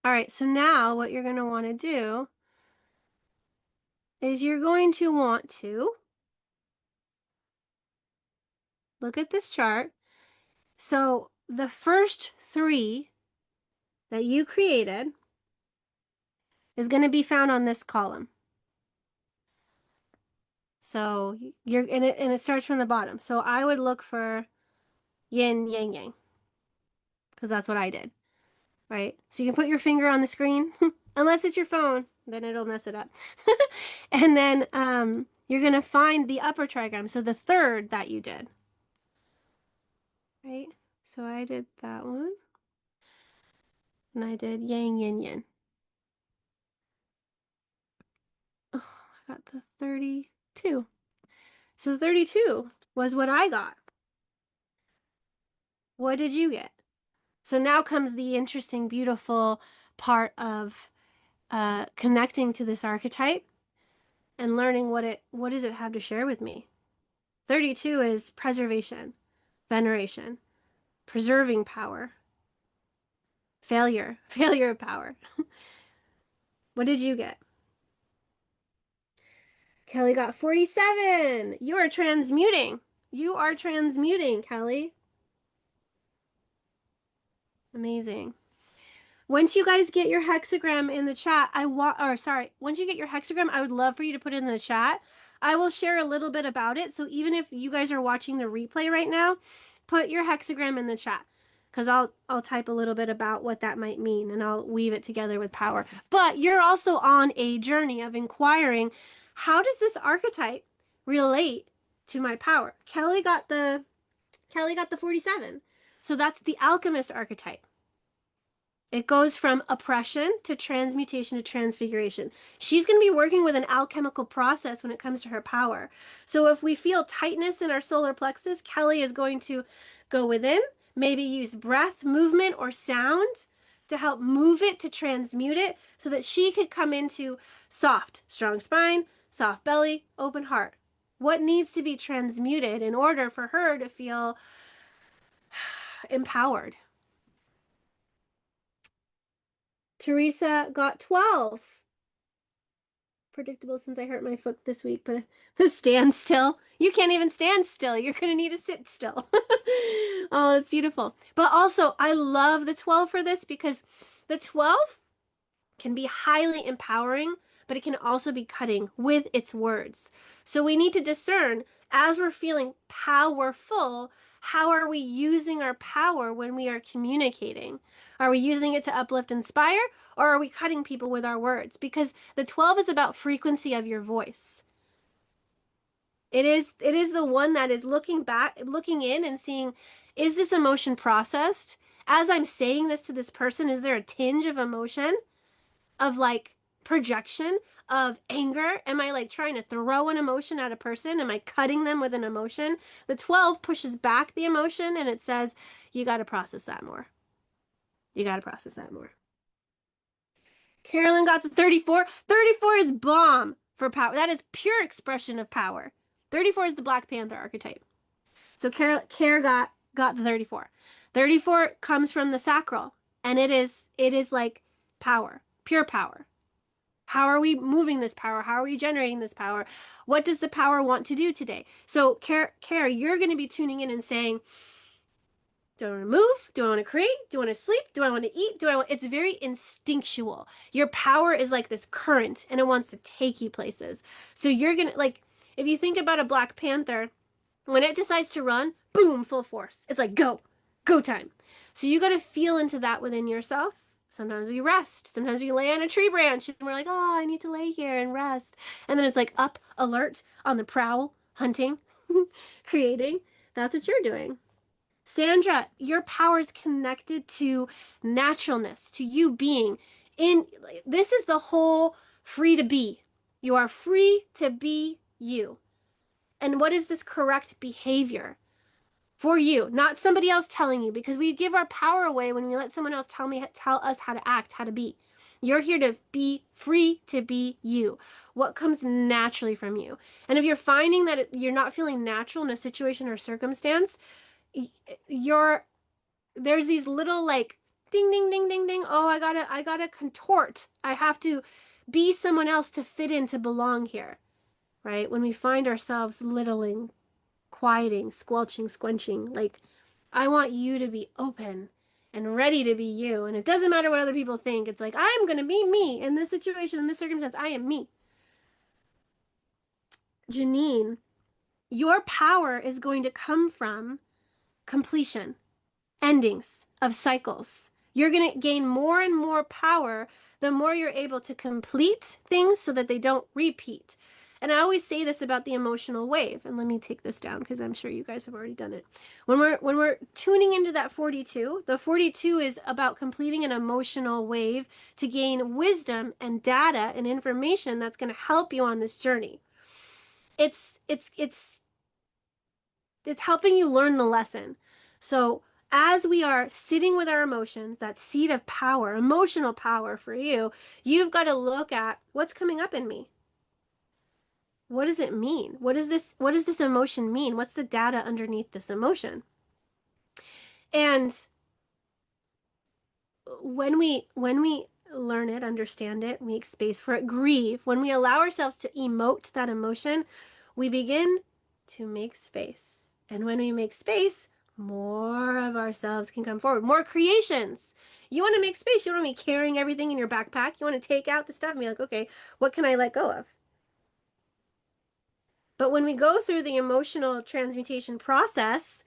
All right, so now what you're going to want to do is you're going to want to look at this chart. So the first 3 that you created is going to be found on this column. So you're and it starts from the bottom. So I would look for yin, yang, yang, because that's what I did, right? So you can put your finger on the screen, unless it's your phone, then it'll mess it up. And then you're gonna find the upper trigram, so the 3rd that you did, right? So I did that one, and I did yang, yin, yin. Oh, I got the 32. So 32 was what I got. What did you get? So now comes the interesting, beautiful part of connecting to this archetype and learning what does it have to share with me. 32 is preservation, veneration, preserving power, failure of power. What did you get? Kelly got 47. You are transmuting. You are transmuting, Kelly. Amazing. Once you guys get your hexagram in the chat, once you get your hexagram, I would love for you to put it in the chat. I will share a little bit about it. So even if you guys are watching the replay right now, put your hexagram in the chat, because I'll type a little bit about what that might mean, and I'll weave it together with power. But you're also on a journey of inquiring, how does this archetype relate to my power? Kelly got the 47. So that's the alchemist archetype. It goes from oppression to transmutation to transfiguration. She's going to be working with an alchemical process when it comes to her power. So if we feel tightness in our solar plexus, Kelly is going to go within, maybe use breath, movement, or sound to help move it, to transmute it, so that she could come into soft, strong spine, soft belly, open heart. What needs to be transmuted in order for her to feel empowered? Teresa got 12. Predictable since I hurt my foot this week, but stand still. You can't even stand still. You're going to need to sit still. Oh, it's beautiful. But also, I love the 12 for this, because the 12 can be highly empowering, but it can also be cutting with its words. So we need to discern, as we're feeling powerful, how are we using our power when we are communicating? Are we using it to uplift, inspire, or are we cutting people with our words? Because the 12 is about frequency of your voice. It is the one that is looking back, looking in and seeing, is this emotion processed? As I'm saying this to this person, is there a tinge of emotion, of like projection, of anger? Am I like trying to throw an emotion at a person? Am I cutting them with an emotion? The 12 pushes back the emotion and it says, you got to process that more. You got to process that more. Carolyn got the 34. 34 is bomb for power. That is pure expression of power. 34 is the Black Panther archetype. So Care got the 34. 34 comes from the sacral, and it is like power, pure power. How are we moving this power? How are we generating this power? What does the power want to do today? So, Care, you're going to be tuning in and saying, do I want to move? Do I want to create? Do I want to sleep? Do I want to eat? It's very instinctual. Your power is like this current and it wants to take you places. So you're going to, like, if you think about a Black Panther, when it decides to run, boom, full force. It's like, go time. So you got to feel into that within yourself. Sometimes we rest. Sometimes we lay on a tree branch and we're like, oh, I need to lay here and rest. And then it's like up, alert, on the prowl, hunting, creating. That's what you're doing. Sandra, your power is connected to naturalness, to you being in. This is the whole free to be. You are free to be you. And what is this correct behavior for you, not somebody else telling you? Because we give our power away when we let someone else tell us how to act, how to be. You're here to be free to be you. What comes naturally from you. And if you're finding that you're not feeling natural in a situation or circumstance, there's these little like ding ding ding ding ding, oh, I gotta contort, I have to be someone else to fit in, to belong here, right? When we find ourselves littling, quieting, squelching, squenching, like, I want you to be open and ready to be you, and it doesn't matter what other people think. It's like, I'm gonna be me in this situation, in this circumstance. I am me. Janine, your power is going to come from completion, endings of cycles. You're going to gain more and more power the more you're able to complete things so that they don't repeat. And I always say this about the emotional wave. And let me take this down because I'm sure you guys have already done it. When we're tuning into that 42, the 42 is about completing an emotional wave to gain wisdom and data and information that's going to help you on this journey. It's helping you learn the lesson. So as we are sitting with our emotions, that seat of power, emotional power for you, you've got to look at what's coming up in me. What does it mean? What does this emotion mean? What's the data underneath this emotion? And when we learn it, understand it, make space for it, grieve, when we allow ourselves to emote that emotion, we begin to make space. And when we make space, more of ourselves can come forward, more creations. You want to make space. You don't want to be carrying everything in your backpack. You want to take out the stuff and be like, okay, what can I let go of? But when we go through the emotional transmutation process,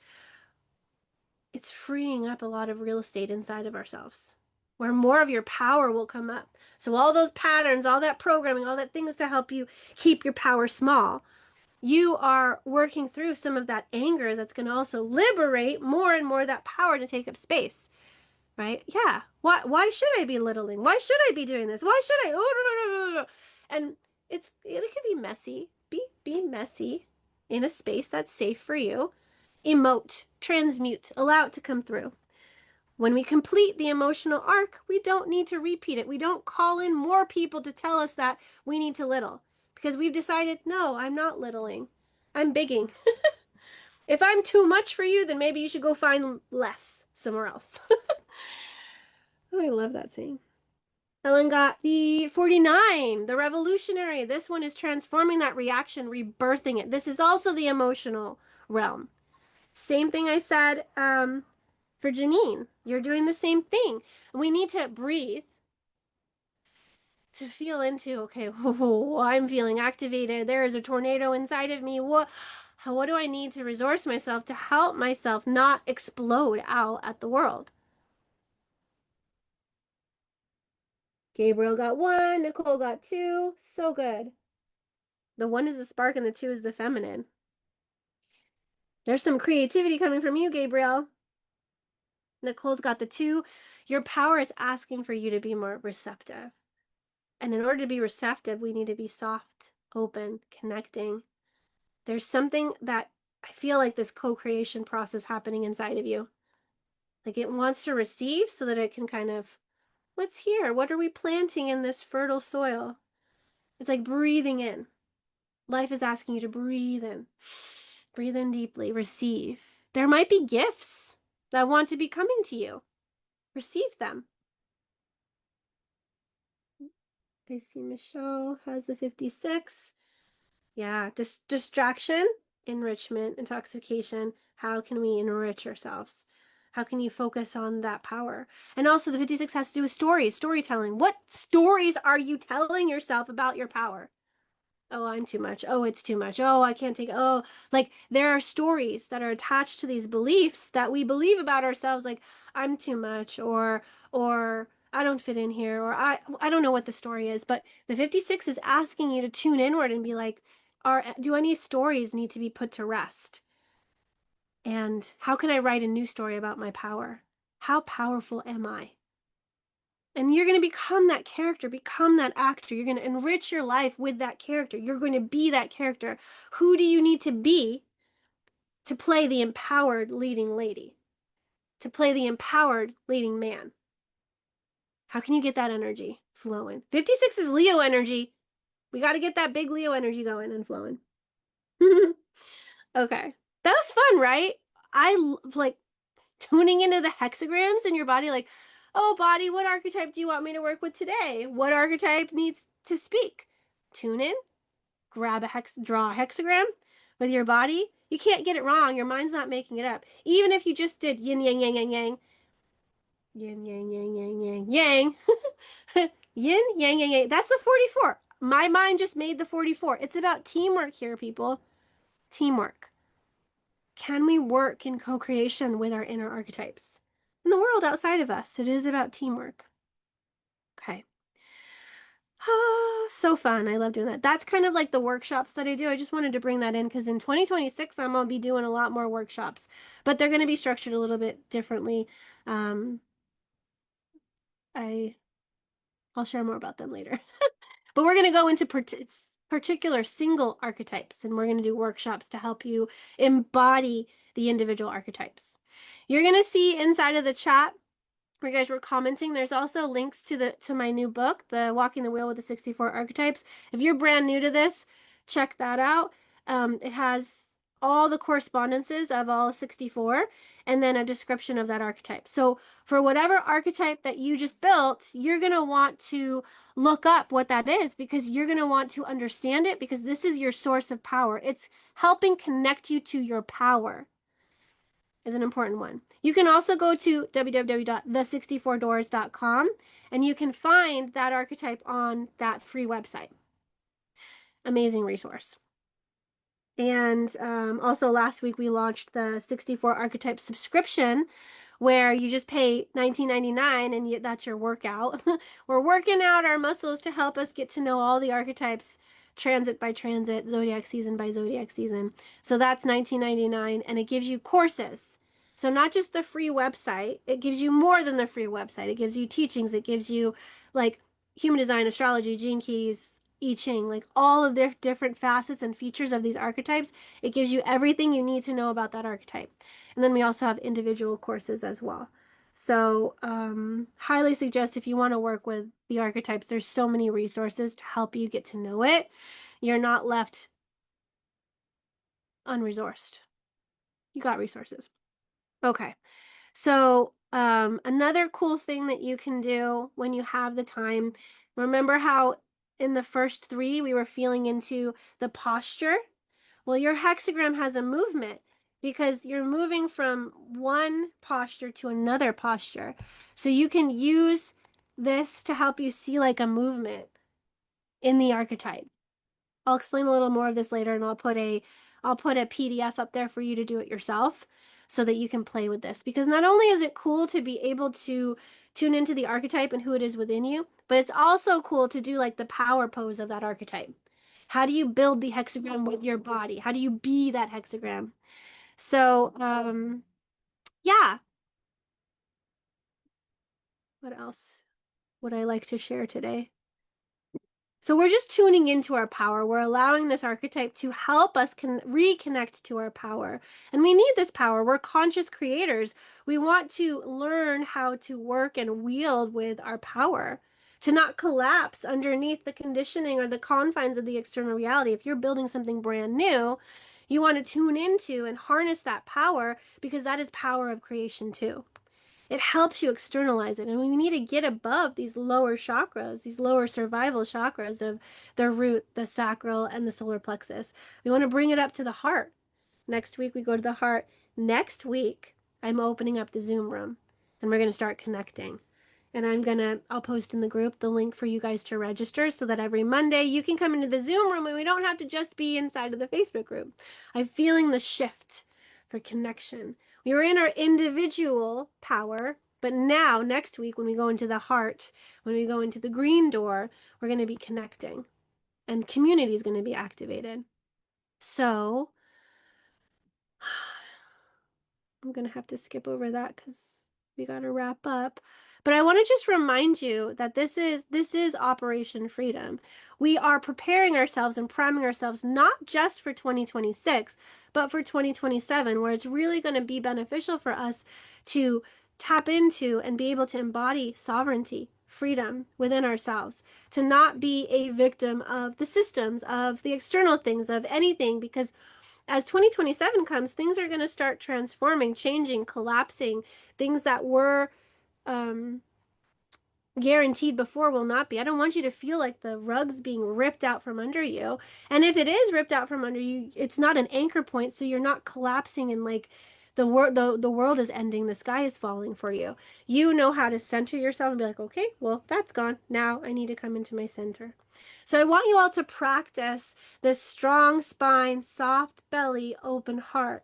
it's freeing up a lot of real estate inside of ourselves, where more of your power will come up. So all those patterns, all that programming, all that things to help you keep your power small, you are working through some of that anger that's going to also liberate more and more of that power to take up space, right? Yeah. Why should I be littling? Why should I be doing this? Why should I? Oh, and it could be messy. Be messy in a space that's safe for you. Emote, transmute, allow it to come through. When we complete the emotional arc, we don't need to repeat it. We don't call in more people to tell us that we need to little, because we've decided, no, I'm not littling. I'm bigging. If I'm too much for you, then maybe you should go find less somewhere else. Oh, I love that saying. Ellen got the 49, the revolutionary. This one is transforming that reaction, rebirthing it. This is also the emotional realm. Same thing I said for Janine. You're doing the same thing. We need to breathe to feel into, okay, whoa, I'm feeling activated. There is a tornado inside of me. What do I need to resource myself to help myself not explode out at the world? Gabriel got 1. Nicole got 2. So good. The 1 is the spark and the 2 is the feminine. There's some creativity coming from you, Gabriel. Nicole's got the 2. Your power is asking for you to be more receptive. And in order to be receptive, we need to be soft, open, connecting. There's something that I feel like this co-creation process happening inside of you. Like it wants to receive so that it can kind of, what's here? What are we planting in this fertile soil? It's like breathing in. Life is asking you to breathe in. Breathe in deeply, receive. There might be gifts that want to be coming to you. Receive them. I see Michelle has the 56. Yeah, distraction, enrichment, intoxication. How can we enrich ourselves? How can you focus on that power? And also the 56 has to do with stories, storytelling. What stories are you telling yourself about your power? Oh, I'm too much. Oh, it's too much. Oh, I can't take. Oh, like there are stories that are attached to these beliefs that we believe about ourselves, like I'm too much, or I don't fit in here, or I don't know what the story is. But the 56 is asking you to tune inward and be like, do any stories need to be put to rest? And how can I write a new story about my power? How powerful am I? And you're going to become that character, become that actor. You're going to enrich your life with that character. You're going to be that character. Who do you need to be to play the empowered leading lady? To play the empowered leading man? How can you get that energy flowing? 56 is Leo energy. We got to get that big Leo energy going and flowing. Okay. That was fun, right? I like tuning into the hexagrams in your body, like, oh, body, what archetype do you want me to work with today? What archetype needs to speak? Tune in, grab draw a hexagram with your body. You can't get it wrong. Your mind's not making it up. Even if you just did yin, yang, yang, yang, yang, yin, yang, yang, yang, yang, yang, yin, yang, yang, yang. That's the 44. My mind just made the 44. It's about teamwork here, people. Teamwork. Can we work in co-creation with our inner archetypes? In the world outside of us, it is about teamwork. Okay. So fun. I love doing that. That's kind of like the workshops that I do. I just wanted to bring that in because in 2026, I'm going to be doing a lot more workshops, but they're going to be structured a little bit differently. Um, I'll share more about them later. But we're going to go into particular single archetypes, and we're going to do workshops to help you embody the individual archetypes. You're going to see inside of the chat where you guys were commenting, there's also links to my new book, the Walking the Wheel with the 64 Archetypes. If you're brand new to this, check that out. It has all the correspondences of all 64 and then a description of that archetype. So for whatever archetype that you just built, you're going to want to look up what that is because you're going to want to understand it because this is your source of power. It's helping connect you to your power. Is an important one. You can also go to www.the64doors.com and you can find that archetype on that free website. Amazing resource. And also last week we launched the 64 archetype subscription where you just pay $19.99 and that's your workout. We're working out our muscles to help us get to know all the archetypes transit by transit, zodiac season by zodiac season. So that's $19.99 and it gives you courses. So not just the free website, it gives you more than the free website. It gives you teachings, it gives you like human design, astrology, gene keys, I Ching, like all of the different facets and features of these archetypes. It gives you everything you need to know about that archetype. And then we also have individual courses as well. So highly suggest if you want to work with the archetypes, there's so many resources to help you get to know it. You're not left unresourced. You got resources. Okay. So another cool thing that you can do when you have the time, remember how in the first 3 we were feeling into the posture? Well, your hexagram has a movement because you're moving from one posture to another posture. So you can use this to help you see like a movement in the archetype. I'll explain a little more of this later and I'll put a PDF up there for you to do it yourself so that you can play with this. Because not only is it cool to be able to tune into the archetype and who it is within you, but it's also cool to do like the power pose of that archetype. How do you build the hexagram with your body? How do you be that hexagram? So, yeah. What else would I like to share today? So we're just tuning into our power. We're allowing this archetype to help us reconnect to our power. And we need this power. We're conscious creators. We want to learn how to work and wield with our power, to not collapse underneath the conditioning or the confines of the external reality. If you're building something brand new, you want to tune into and harness that power because that is power of creation too. It helps you externalize it. And we need to get above these lower chakras, these lower survival chakras of the root, the sacral, and the solar plexus. We want to bring it up to the heart. Next week, we go to the heart. Next week, I'm opening up the Zoom room and we're going to start connecting. And I'll post in the group the link for you guys to register so that every Monday you can come into the Zoom room and we don't have to just be inside of the Facebook group. I'm feeling the shift for connection. We were in our individual power, but now next week when we go into the heart, when we go into the green door, we're going to be connecting and community is going to be activated. So I'm going to have to skip over that because we got to wrap up. But I want to just remind you that this is Operation Freedom. We are preparing ourselves and priming ourselves not just for 2026, but for 2027, where it's really going to be beneficial for us to tap into and be able to embody sovereignty, freedom within ourselves, to not be a victim of the systems, of the external things, of anything, because as 2027 comes, things are going to start transforming, changing, collapsing. Things that were guaranteed before will not be. I don't want you to feel like the rug's being ripped out from under you. And if it is ripped out from under you, it's not an anchor point, so you're not collapsing and like the world is ending, the sky is falling for you. You know how to center yourself and be like, okay, well, that's gone. Now I need to come into my center. So I want you all to practice this strong spine, soft belly, open heart.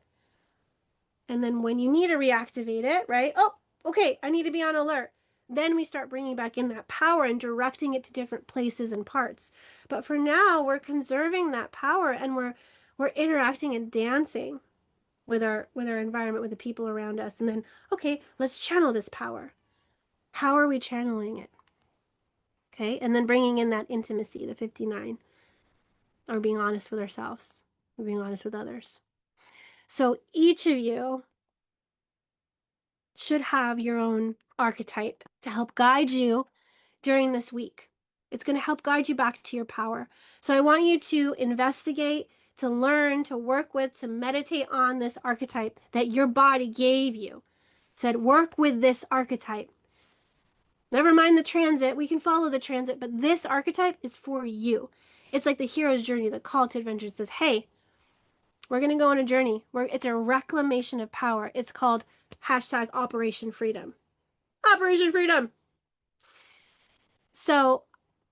And then when you need to reactivate it, right? Oh, okay, I need to be on alert. Then we start bringing back in that power and directing it to different places and parts. But for now, we're conserving that power and we're interacting and dancing with our environment, with the people around us. And then, okay, let's channel this power. How are we channeling it? Okay, and then bringing in that intimacy, the 59, or being honest with ourselves, or being honest with others. So each of you should have your own archetype to help guide you during this week. It's going to help guide you back to your power. So I want you to investigate, to learn, to work with, to meditate on this archetype that your body gave you. It said, work with this archetype. Never mind the transit. We can follow the transit, but this archetype is for you. It's like the hero's journey, the call to adventure. It says, hey, we're going to go on a journey. It's a reclamation of power. It's called hashtag Operation Freedom. Operation Freedom. So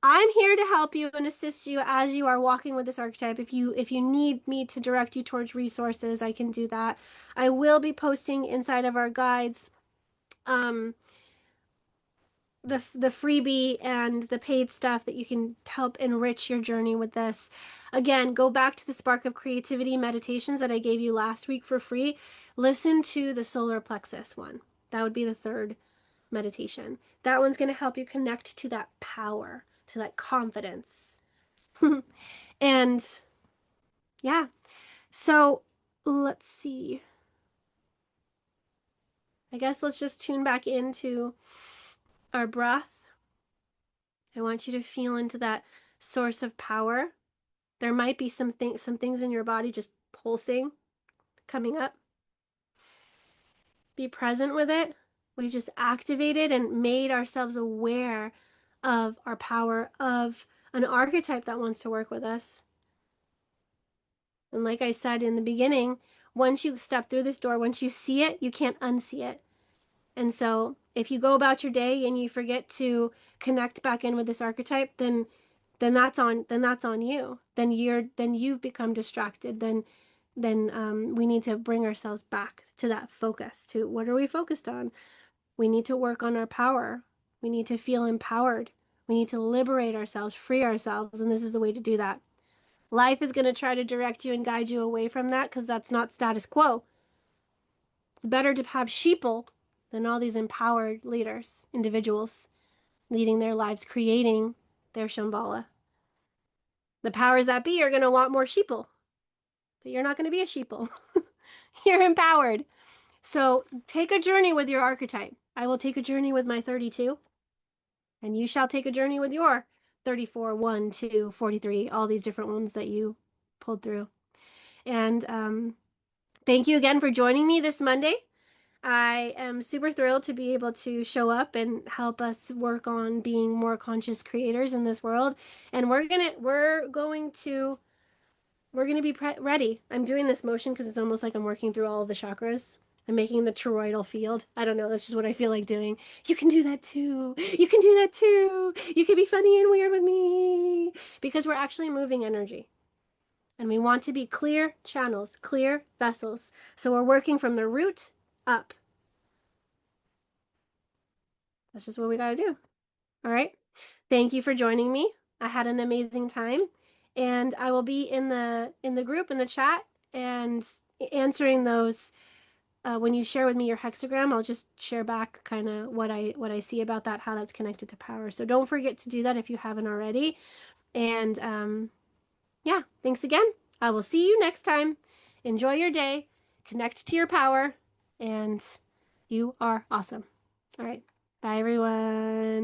I'm here to help you and assist you as you are walking with this archetype. If you need me to direct you towards resources, I can do that. I will be posting inside of our guides the freebie and the paid stuff that you can help enrich your journey with this. Again, go back to the Spark of Creativity meditations that I gave you last week for free. Listen to the solar plexus one. That would be the third meditation. That one's going to help you connect to that power, to that confidence. And yeah, so let's see. I guess let's just tune back into our breath. I want you to feel into that source of power. There might be some things in your body just pulsing, coming up. Be present with it. We've just activated and made ourselves aware of our power, of an archetype that wants to work with us. And like I said in the beginning, once you step through this door, once you see it, you can't unsee it. And so if you go about your day and you forget to connect back in with this archetype, then that's on you. Then you've become distracted. Then we need to bring ourselves back to that focus, to what are we focused on? We need to work on our power. We need to feel empowered. We need to liberate ourselves, free ourselves, and this is the way to do that. Life is going to try to direct you and guide you away from that because that's not status quo. It's better to have sheeple than all these empowered leaders, individuals, leading their lives, creating their Shambhala. The powers that be are going to want more sheeple, but you're not going to be a sheeple. You're empowered. So take a journey with your archetype. I will take a journey with my 32, and you shall take a journey with your 34, 1, 2, 43, all these different ones that you pulled through. And thank you again for joining me this Monday. I am super thrilled to be able to show up and help us work on being more conscious creators in this world. And we're going to be ready. I'm doing this motion because it's almost like I'm working through all of the chakras. I'm making the toroidal field. I don't know. That's just what I feel like doing. You can do that too. You can do that too. You can be funny and weird with me because we're actually moving energy. And we want to be clear channels, clear vessels. So we're working from the root up. That's just what we got to do. All right. Thank you for joining me. I had an amazing time, and I will be in the group in the chat and answering those when you share with me your hexagram. I'll just share back kind of what I see about that, how that's connected to power. So don't forget to do that if you haven't already. And yeah, thanks again. I will see you next time. Enjoy your day. Connect to your power, and you are awesome. All right. Bye, everyone.